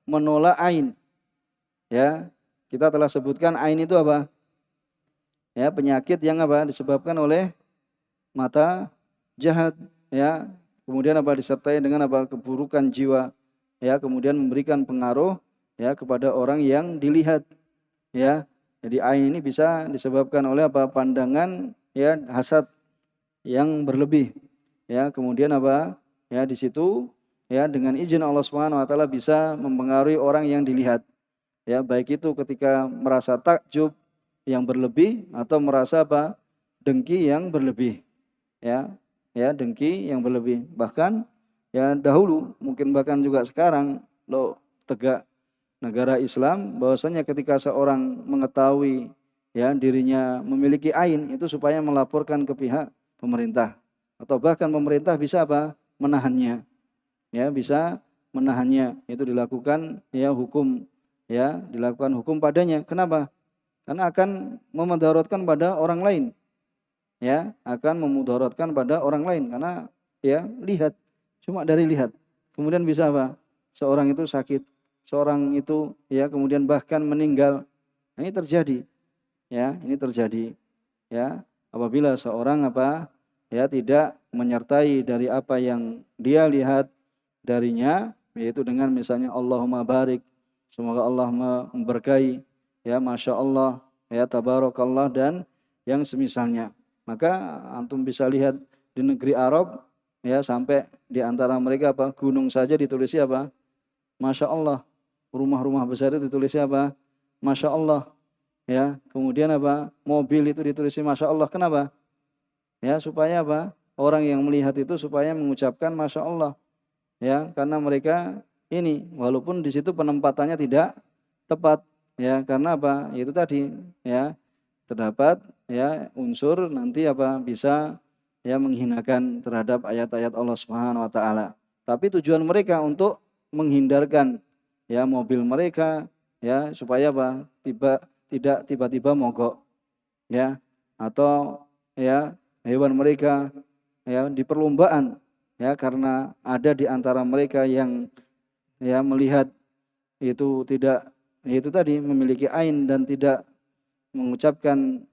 menolak ain. Kita telah sebutkan ain itu penyakit yang disebabkan oleh mata jahat, kemudian disertai dengan keburukan jiwa, kemudian memberikan pengaruh kepada orang yang dilihat, Jadi ain ini bisa disebabkan oleh pandangan hasad yang berlebih, kemudian di situ dengan izin Allah Subhanahu wa taala bisa mempengaruhi orang yang dilihat, baik itu ketika merasa takjub yang berlebih atau merasa dengki yang berlebih, dengki yang berlebih. Bahkan dahulu, mungkin bahkan juga sekarang, tegak negara Islam, bahwasanya ketika seorang mengetahui dirinya memiliki ain, itu supaya melaporkan ke pihak pemerintah, atau bahkan pemerintah bisa menahannya, bisa menahannya. Itu dilakukan hukum ya dilakukan hukum padanya. Kenapa? Karena akan memudaratkan pada orang lain. Ya, akan memudaratkan pada orang lain karena ya lihat, cuma dari lihat. Kemudian bisa apa? Seorang itu sakit, seorang itu ya kemudian bahkan meninggal. Ini terjadi. Ya, ini terjadi. Ya, apabila seorang ya tidak menyertai dari apa yang dia lihat darinya, yaitu dengan misalnya Allahumma barik, semoga Allah memberkahi, ya masya Allah, ya tabarakallah dan yang semisalnya. Maka antum bisa lihat di negeri Arab, ya sampai di antara mereka gunung saja ditulis apa? Masya Allah. Rumah-rumah besar itu ditulis apa? Masya Allah. Ya, kemudian mobil itu ditulis Masya Allah. Kenapa? Ya, supaya orang yang melihat itu supaya mengucapkan Masya Allah. Ya, karena mereka ini walaupun di situ penempatannya tidak tepat, ya karena itu tadi, ya terdapat ya unsur nanti bisa ya menghinakan terhadap ayat-ayat Allah Subhanahu wa taala. Tapi tujuan mereka untuk menghindarkan ya mobil mereka ya supaya tidak tiba-tiba mogok, ya atau ya hewan mereka ya di perlombaan, ya karena ada di antara mereka yang ya melihat itu tidak, itu tadi memiliki ain dan tidak mengucapkan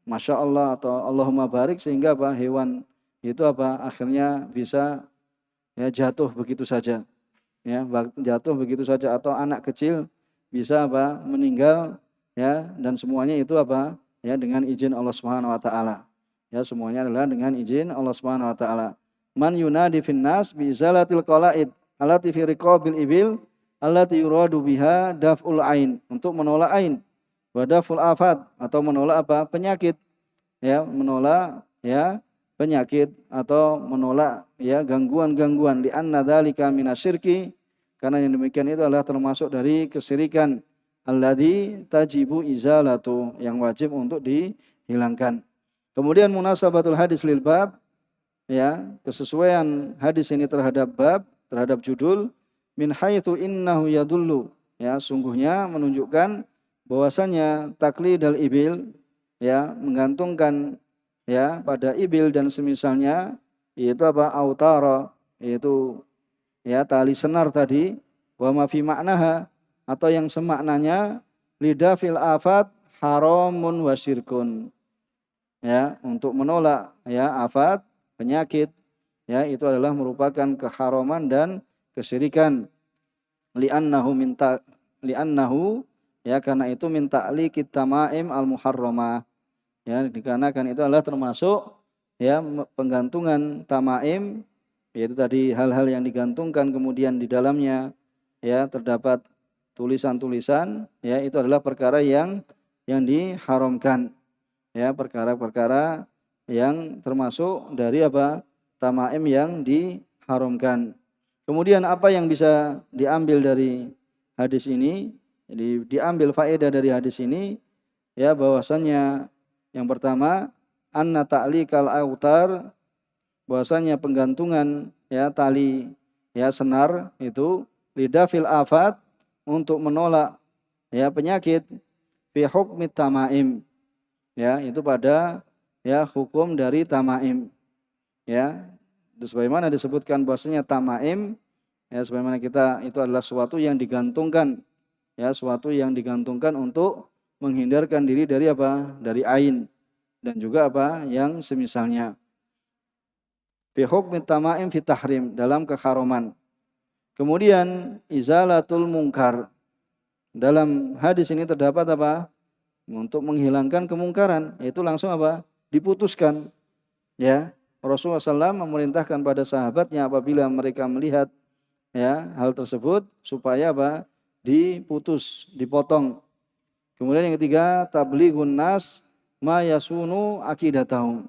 Masya Allah atau Allahumma barik, sehingga hewan itu akhirnya bisa ya jatuh begitu saja, ya jatuh begitu saja, atau anak kecil bisa meninggal, ya dan semuanya itu ya dengan izin Allah Subhanahu wa taala. Ya semuanya adalah dengan izin Allah Subhanahu wa taala. Man yunadi finnas bi izalatil qalaid allati fi riqabil ibil allati yuradu biha daf'ul ain, untuk menolak ain, wa daf'ul afat, atau menolak penyakit, ya menolak ya penyakit atau menolak ya gangguan-gangguan, li anna dzalika minasyirki, karena yang demikian itu adalah termasuk dari kesyirikan, alladzi tajibu izalatu, yang wajib untuk dihilangkan. Kemudian munasabatul hadis lil bab, ya kesesuaian hadis ini terhadap bab, terhadap judul, min haitsu innahu yadullu, ya sungguhnya menunjukkan bahwasanya taklidal ibil, ya menggantungkan ya pada ibil dan semisalnya, yaitu autara, yaitu ya tali senar tadi, wa ma fi maknaha, atau yang semaknanya, lidafil afat haramun wa syirkun, ya untuk menolak ya afat penyakit, ya itu adalah merupakan keharaman dan kesyirikan, li'annahu ya karena itu min ta'liqit tamaim al muharramah, ya dikarenakan itu adalah termasuk ya penggantungan tamaim, yaitu tadi hal-hal yang digantungkan kemudian di dalamnya ya terdapat tulisan-tulisan, ya itu adalah perkara yang diharamkan, ya perkara-perkara yang termasuk dari tamaim yang diharamkan. Kemudian apa yang bisa diambil dari hadis ini? Jadi diambil faedah dari hadis ini ya bahwasannya yang pertama, anna ta'liqal autar, bahwasanya penggantungan ya tali ya senar itu lidafil afat, untuk menolak ya penyakit, fi hukmi tamaim, ya itu pada ya hukum dari tamaim, ya sebagaimana disebutkan bahwasanya tamaim ya sebagaimana kita itu adalah suatu yang digantungkan, ya suatu yang digantungkan untuk menghindarkan diri dari dari ain dan juga yang semisalnya. Fi hukmi tamaim fi tahrim, dalam keharaman. Kemudian izalatul mungkar, dalam hadis ini terdapat untuk menghilangkan kemungkaran, yaitu langsung diputuskan, ya Rasulullah SAW memerintahkan pada sahabatnya apabila mereka melihat ya hal tersebut supaya diputus, dipotong. Kemudian yang ketiga, tablighun nas ma yasunu akidatahum.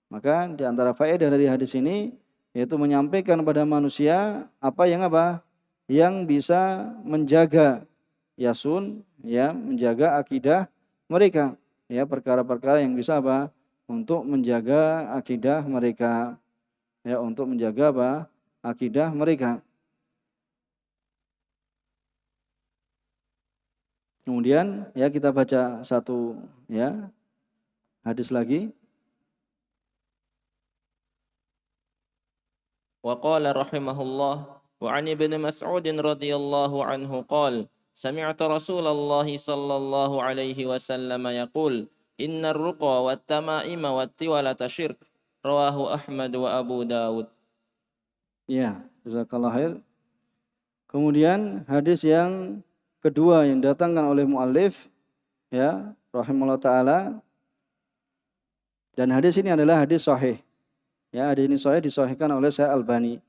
Maka di antara faedah dari hadis ini yaitu menyampaikan kepada manusia apa yang bisa menjaga yasun, ya menjaga akidah mereka, ya perkara-perkara yang bisa untuk menjaga akidah mereka, ya untuk menjaga akidah mereka. Kemudian ya kita baca satu ya hadis lagi. وقال رحمه الله وعن ابن مسعود رضي الله عنه قال سمعت رسول الله صلى الله عليه وسلم يقول إن الرقى والتمائم والتولة شرك رواه أحمد وأبو داود. Ya, jazakallah khair. Kemudian hadis yang kedua yang datangkan oleh muallif ya rahimahullah taala, dan hadis ini adalah hadis sahih. Ya, hadis ini sahih disahihkan oleh Syekh Albani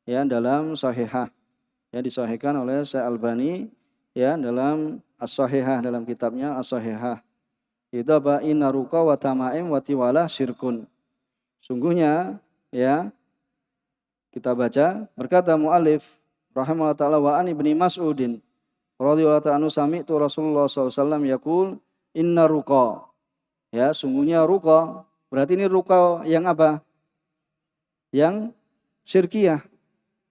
ya dalam Sahihah. Ya, disahihkan oleh Syekh Albani ya dalam As-Sahihah, dalam kitabnya As-Sahihah. Itu apa? Inna ruqa wa tamaim wa tiwala syirkun. Sungguhnya ya kita baca berkata muallif rahimahullah taala wa an ibni Mas'udin radhiyallahu ta'ala anhu sami'tu Rasulullah SAW yaqul inna ruqa. Ya, sungguhnya ruqa, berarti ini ruqa yang apa? Yang syirkiyah.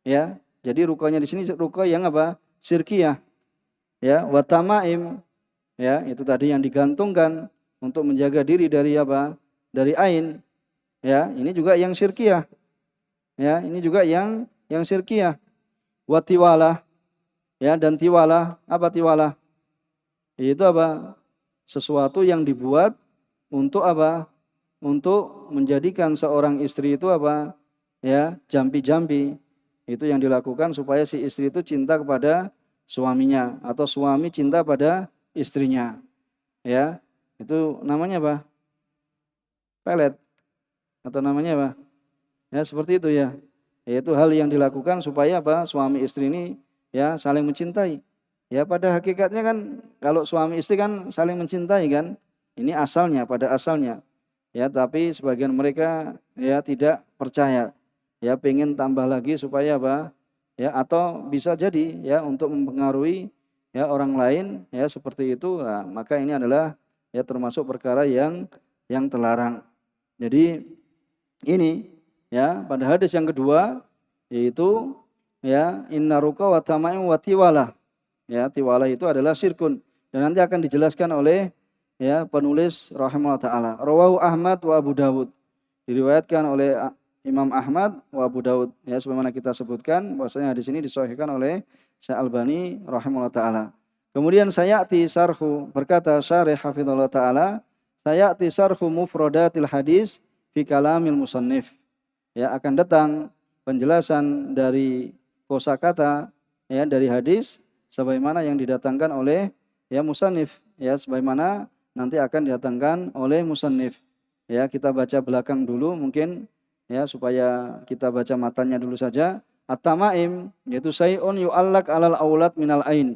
Ya, jadi ruqanya di sini ruqa yang apa? Syirkiyah. Ya, wa tamaim, ya, itu tadi yang digantungkan untuk menjaga diri dari apa? Dari ain. Ya, ini juga yang syirkiyah. Ya, ini juga yang syirkiyah. Wa tiwalah. Ya, dan tiwalah, apa tiwalah? Itu apa? Sesuatu yang dibuat untuk apa? Untuk menjadikan seorang istri itu apa? Ya, jampi-jampi. Itu yang dilakukan supaya si istri itu cinta kepada suaminya atau suami cinta pada istrinya. Ya, itu namanya apa? Pelet. Atau namanya apa? Ya, seperti itu ya. Yaitu hal yang dilakukan supaya apa? Suami istri ini ya saling mencintai. Ya, pada hakikatnya kan kalau suami istri kan saling mencintai kan. Ini asalnya, pada asalnya. Ya, tapi sebagian mereka ya tidak percaya. Ya, pengen tambah lagi supaya apa? Ya, atau bisa jadi ya untuk mempengaruhi ya orang lain ya seperti itu. Nah, maka ini adalah ya termasuk perkara yang terlarang. Jadi ini ya pada hadis yang kedua yaitu ya inna ruqa wa tamaim wa tiwalah. Ya, tiwalah itu adalah syirkun dan nanti akan dijelaskan oleh ya penulis rahimahullah taala. Rawahu Ahmad wa Abu Dawud. Diriwayatkan oleh Imam Ahmad wa Abu Dawud. Ya, sebagaimana kita sebutkan bahwasanya hadis ini disahihkan oleh Syekh Albani rahimahullah taala. Kemudian sayati sarhu, berkata syarih hafizallahu taala, sayati sarhu mufradatil hadis fi kalamil musannif. Ya, akan datang penjelasan dari kosakata ya dari hadis sebagaimana yang didatangkan oleh ya musannif, ya sebagaimana nanti akan didatangkan oleh musannif. Ya, kita baca belakang dulu mungkin ya supaya kita baca matanya dulu saja. At-tamaim yaitu sayun yu'allaq alal aulad minal ain.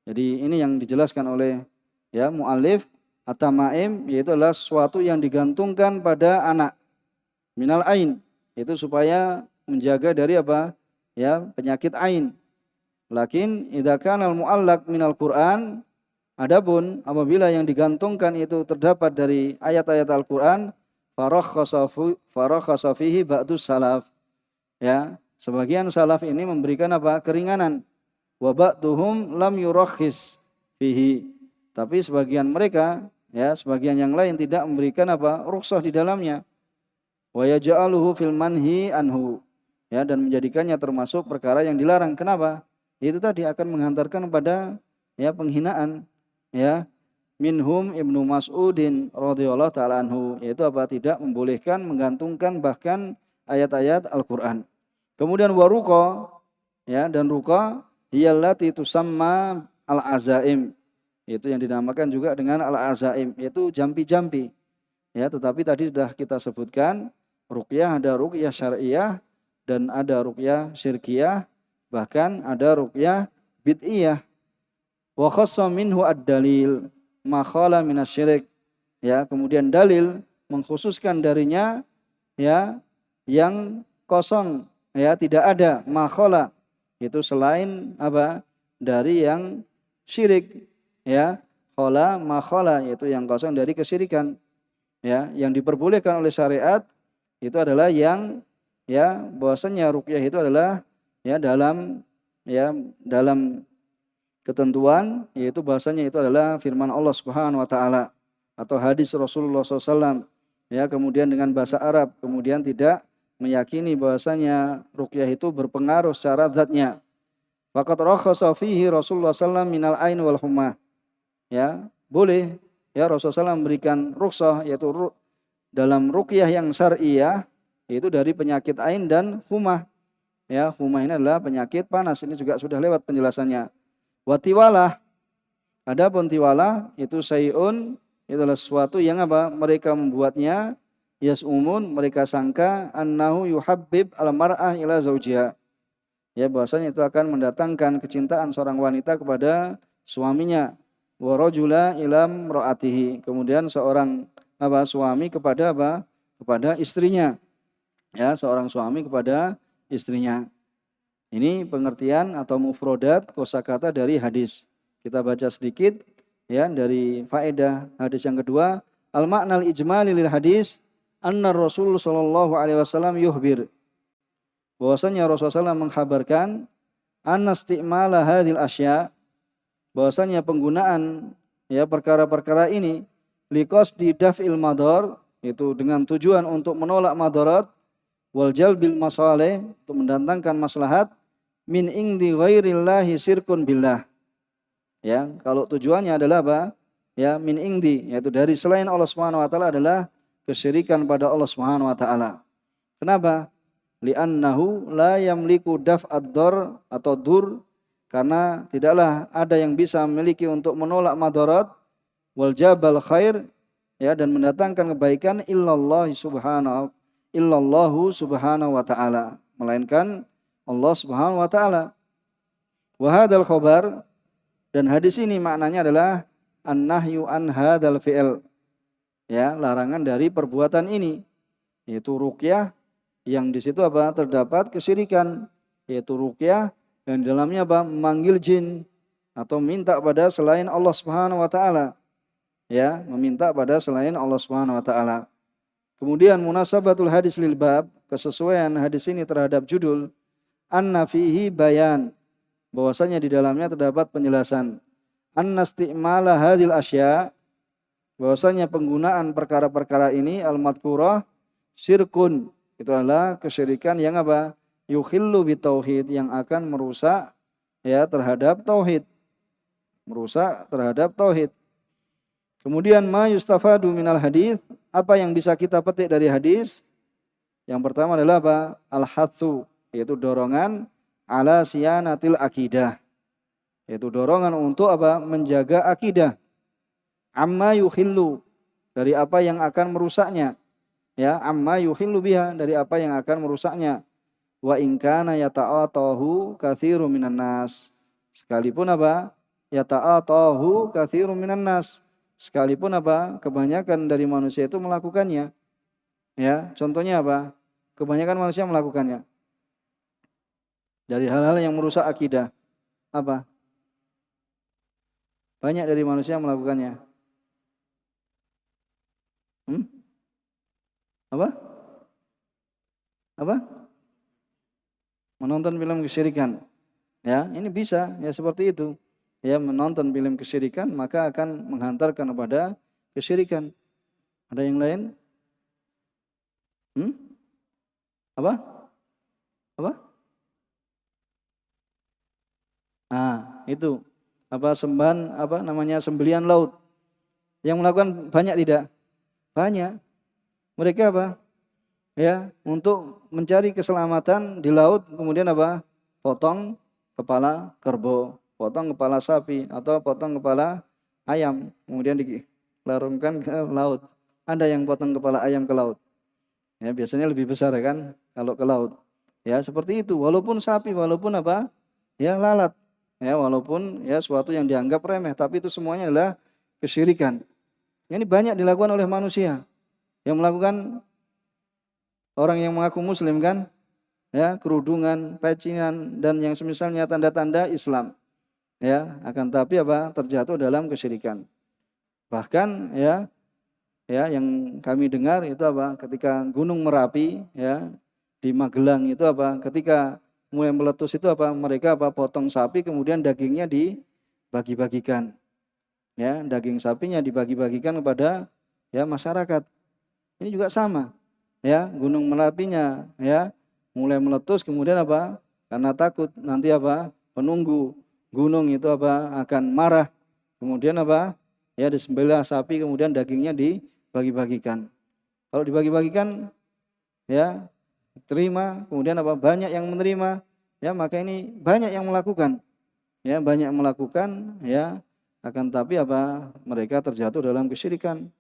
Jadi ini yang dijelaskan oleh ya muallif. At-tamaim yaitu adalah sesuatu yang digantungkan pada anak minal ain, itu supaya menjaga dari apa? Ya, penyakit ain. Lakin idza kana al-mu'allaq minal Qur'an, adapun apabila yang digantungkan itu terdapat dari ayat-ayat Al-Qur'an, farakhasa fihi ba'dus salaf. Ya, sebagian salaf ini memberikan apa? Keringanan. Wa ba'duhum lam yurakhis fihi. Tapi sebagian mereka, ya, sebagian yang lain tidak memberikan apa? Rukhsah di dalamnya. Wa yaj'aluhu fil manhi anhu. Ya, dan menjadikannya termasuk perkara yang dilarang. Kenapa? Itu tadi akan menghantarkan kepada ya penghinaan. Ya, minhum Ibnu Mas'udin radhiyallahu taala anhu, yaitu apa? Tidak membolehkan menggantungkan bahkan ayat-ayat Al-Qur'an. Kemudian waruqa, ya, dan ruqa hiyallati tusamma al-azaim, yaitu yang dinamakan juga dengan al-azaim, yaitu jampi-jampi. Ya, tetapi tadi sudah kita sebutkan ruqyah, ada ruqyah syar'iyah dan ada ruqyah syirkiyah, bahkan ada ruqyah bid'iyah. Wa khassa minhu ad-dalil ma khala minasyirik. Ya, kemudian dalil mengkhususkan darinya ya yang kosong, ya tidak ada ma khala, itu selain apa? Dari yang syirik. Ya, khala ma khala, yaitu yang kosong dari kesyirikan. Ya, yang diperbolehkan oleh syariat itu adalah yang ya bahwasanya ruqyah itu adalah ya dalam ketentuan, yaitu bahasanya itu adalah firman Allah Subhanahu wa taala atau hadis Rasulullah SAW, ya, kemudian dengan bahasa Arab, kemudian tidak meyakini bahasanya ruqyah itu berpengaruh secara zatnya. Faqad rakhasa fihi Rasulullah SAW minal ain wal humah. Ya, boleh ya Rasulullah SAW memberikan rukhsah, yaitu dalam ruqyah yang syar'iyah, yaitu dari penyakit ain dan humah. Ya, humah ini adalah penyakit panas, ini juga sudah lewat penjelasannya. Wa tiwalah, adapun tiwalah itu syai'un, itu adalah sesuatu yang apa? Mereka membuatnya yas'umun, mereka sangka annahu yuhabbib al-mar'ah ila zaujiha. Ya, bahwasanya itu akan mendatangkan kecintaan seorang wanita kepada suaminya. Wa rajula ila imra'atihi, kemudian seorang suami kepada kepada istrinya. Ya, seorang suami kepada istrinya. Ini pengertian atau mufrodat kosakata dari hadis. Kita baca sedikit ya dari faedah hadis yang kedua. Al-ma'nal ijmali lil hadis anna Rasul sallallahu alaihi wasallam yuhbir. Bahwasanya Rasulullah SAW mengkhabarkan anna istimala hadhil asya, bahwasanya penggunaan ya perkara-perkara ini liqasdi daf'il madar, itu dengan tujuan untuk menolak madarat, wal jalbil masalih, untuk mendatangkan maslahat, min indi ghairillahi sirkun billah. Ya, kalau tujuannya adalah apa? Ya, min indi, yaitu dari selain Allah Subhanahu wa taala, adalah kesyirikan pada Allah Subhanahu wa taala. Kenapa? Li'annahu la yamliku daf'ad dar atau dur, karena tidaklah ada yang bisa memiliki untuk menolak madarat, wal jabal khair, ya, dan mendatangkan kebaikan illallahu subhanahu wa ta'ala, melainkan Allah Subhanahu wa ta'ala. Wa hadzal khabar, dan hadis ini maknanya adalah an-nahyu an hadzal fi'l, ya, larangan dari perbuatan ini, yaitu ruqyah yang di situ terdapat kesyirikan, yaitu ruqyah yang di dalamnya memanggil jin atau minta pada selain Allah Subhanahu wa taala. Ya, meminta pada selain Allah Subhanahu wa taala. Kemudian munasabatul hadis lil bab, kesesuaian hadis ini terhadap judul, anna fihi bayan, bahwasanya di dalamnya terdapat penjelasan, anna istimala hadhil asya, bahwasanya penggunaan perkara-perkara ini al-madkurah syirkun, itu adalah kesyirikan yang yukhillu bitauhid, yang akan merusak ya terhadap tauhid. Merusak terhadap tauhid. Kemudian ma yustafadu minal hadis, apa yang bisa kita petik dari hadis? Yang pertama adalah al-hathu, yaitu dorongan ala siyanatil akidah. Yaitu dorongan untuk menjaga akidah. Amma yukhillu, dari apa yang akan merusaknya. Ya, amma yukhillu biha, dari apa yang akan merusaknya. Wa in kana yata'atahu katsirun minan nas, sekalipun yata'atahu katsirun minan nas, sekalipun kebanyakan dari manusia itu melakukannya. Ya, contohnya kebanyakan manusia melakukannya dari hal-hal yang merusak akidah. Banyak dari manusia melakukannya. Menonton film kesyirikan. Ya, ini bisa ya seperti itu. Ya, menonton film kesyirikan maka akan menghantarkan kepada kesyirikan. Ada yang lain? Itu sembahan sembelian laut. Yang melakukan banyak tidak? Banyak. Mereka ya, untuk mencari keselamatan di laut, kemudian potong kepala kerbau, potong kepala sapi, atau potong kepala ayam, kemudian dilarungkan ke laut. Ada yang potong kepala ayam ke laut. Ya, biasanya lebih besar kan kalau ke laut. Ya, seperti itu. Walaupun sapi, walaupun ya lalat. Ya, walaupun ya suatu yang dianggap remeh, tapi itu semuanya adalah kesyirikan. Ini banyak dilakukan oleh manusia. Yang melakukan orang yang mengaku muslim kan, ya, kerudungan, pecinan, dan yang semisalnya tanda-tanda Islam. Ya, akan tapi terjatuh dalam kesyirikan. Bahkan ya yang kami dengar itu ketika Gunung Merapi ya di Magelang itu ketika mulai meletus itu mereka potong sapi, kemudian dagingnya dibagi-bagikan. Ya, daging sapinya dibagi-bagikan kepada ya masyarakat. Ini juga sama. Ya, gunung Merapinya ya mulai meletus, kemudian apa? Karena takut nanti apa? Penunggu gunung itu apa? Akan marah. Kemudian apa? Ya disembelih sapi, kemudian dagingnya dibagi-bagikan. Kalau dibagi-bagikan ya terima, kemudian apa? Banyak yang menerima, ya maka ini banyak yang melakukan. Ya, banyak yang melakukan ya, akan tapi apa? Mereka terjatuh dalam kesyirikan.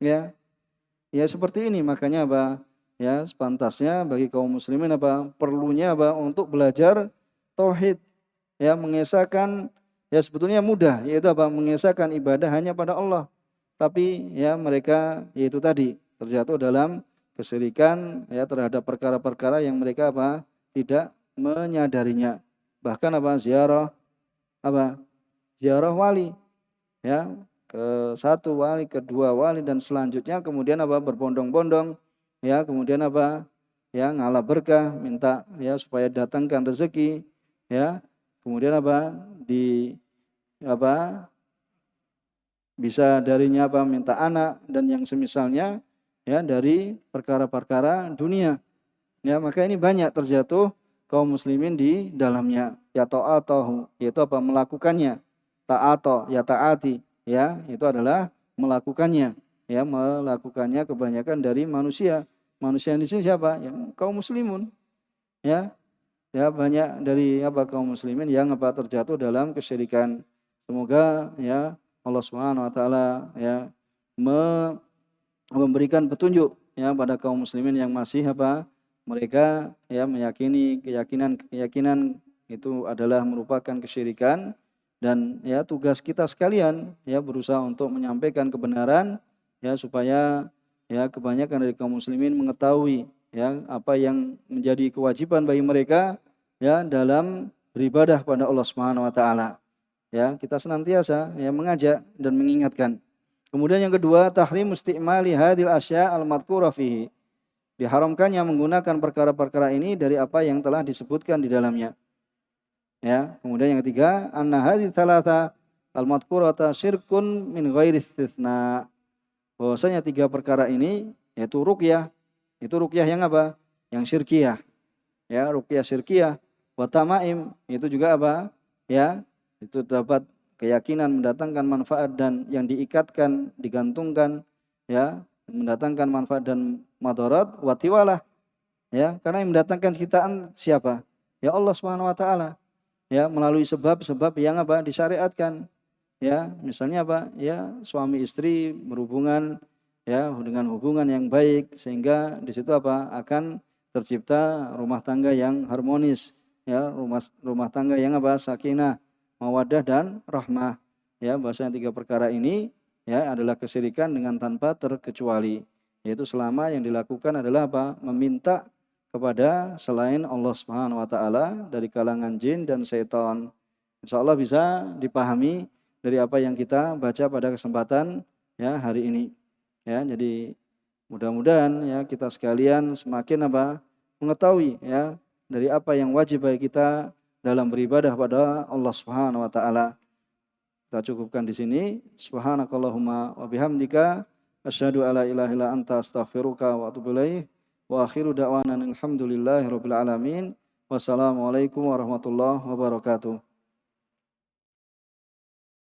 Ya. Ya seperti ini, makanya apa? Ya, sepantasnya bagi kaum muslimin apa? Perlunya apa? Untuk belajar tauhid. Ya, mengesahkan ya sebetulnya mudah, yaitu apa? Mengesahkan ibadah hanya pada Allah. Tapi ya mereka yaitu tadi terjatuh dalam kesyirikan ya terhadap perkara-perkara yang mereka apa? Tidak menyadarinya. Bahkan apa? Ziarah apa? Ziarah wali. Ya, ke satu wali, kedua wali dan selanjutnya kemudian apa? Berbondong-bondong ya, kemudian apa? Ya, ngalah berkah, minta ya supaya datangkan rezeki ya. Kemudian apa? Di apa? Bisa darinya apa? Minta anak dan yang semisalnya ya dari perkara-perkara dunia. Ya, maka ini banyak terjatuh kaum muslimin di dalamnya. Ya ta'atahu, yaitu apa? Melakukannya. Ta'ata, ya taati, ya, itu adalah melakukannya. Ya, melakukannya kebanyakan dari manusia. Manusia yang di sini siapa? Ya, kaum muslimun. Ya. Ya, banyak dari apa kaum muslimin yang apa terjatuh dalam kesyirikan. Semoga ya Allah Subhanahu wa taala ya memberikan petunjuk ya pada kaum muslimin yang masih apa mereka ya meyakini keyakinan itu adalah merupakan kesyirikan, dan ya tugas kita sekalian ya berusaha untuk menyampaikan kebenaran ya supaya ya kebanyakan dari kaum muslimin mengetahui ya apa yang menjadi kewajiban bagi mereka ya dalam beribadah pada Allah Subhanahu wa taala. Ya, kita senantiasa ya mengajak dan mengingatkan. Kemudian yang kedua, tahrim isti'mali hadil asya al-madhkura fihi. Diharamkannya menggunakan perkara-perkara ini dari apa yang telah disebutkan di dalamnya. Ya, kemudian yang ketiga, anna hadhihi thalatha al-madhkurata syirkun min ghairi istitsna. Bahwasanya tiga perkara ini yaitu ruqyah. Itu ruqyah yang apa? Yang syirkiyah. Ya, ruqyah syirkiyah wa tamaim itu juga apa? Ya, itu dapat keyakinan mendatangkan manfaat dan yang diikatkan, digantungkan ya, mendatangkan manfaat dan madarat wa tiwalah. Ya, karena yang mendatangkan ciptaan siapa? Ya Allah Subhanahu wa taala. Ya, melalui sebab-sebab yang apa? Disyariatkan. Ya, misalnya apa? Ya, suami istri berhubungan ya dengan hubungan yang baik sehingga di situ apa? Akan tercipta rumah tangga yang harmonis, ya, rumah tangga yang apa? Sakinah, mawaddah dan rahmah. Ya, bahasanya tiga perkara ini ya adalah kesyirikan dengan tanpa terkecuali. Yaitu selama yang dilakukan adalah apa? Meminta kepada selain Allah Subhanahu wa taala dari kalangan jin dan setan. Insyaallah bisa dipahami dari apa yang kita baca pada kesempatan ya hari ini. Ya, jadi mudah-mudahan ya kita sekalian semakin apa? Mengetahui ya dari apa yang wajib bagi kita dalam beribadah pada Allah Subhanahu wa taala. Kita cukupkan di sini. Subhanakallahumma wa bihamdika asyhadu alla ilaha illa anta astaghfiruka wa atubu ilaik. Wa akhiru da'wana alhamdulillahi rabbil alamin. Wassalamualaikum warahmatullahi wabarakatuh.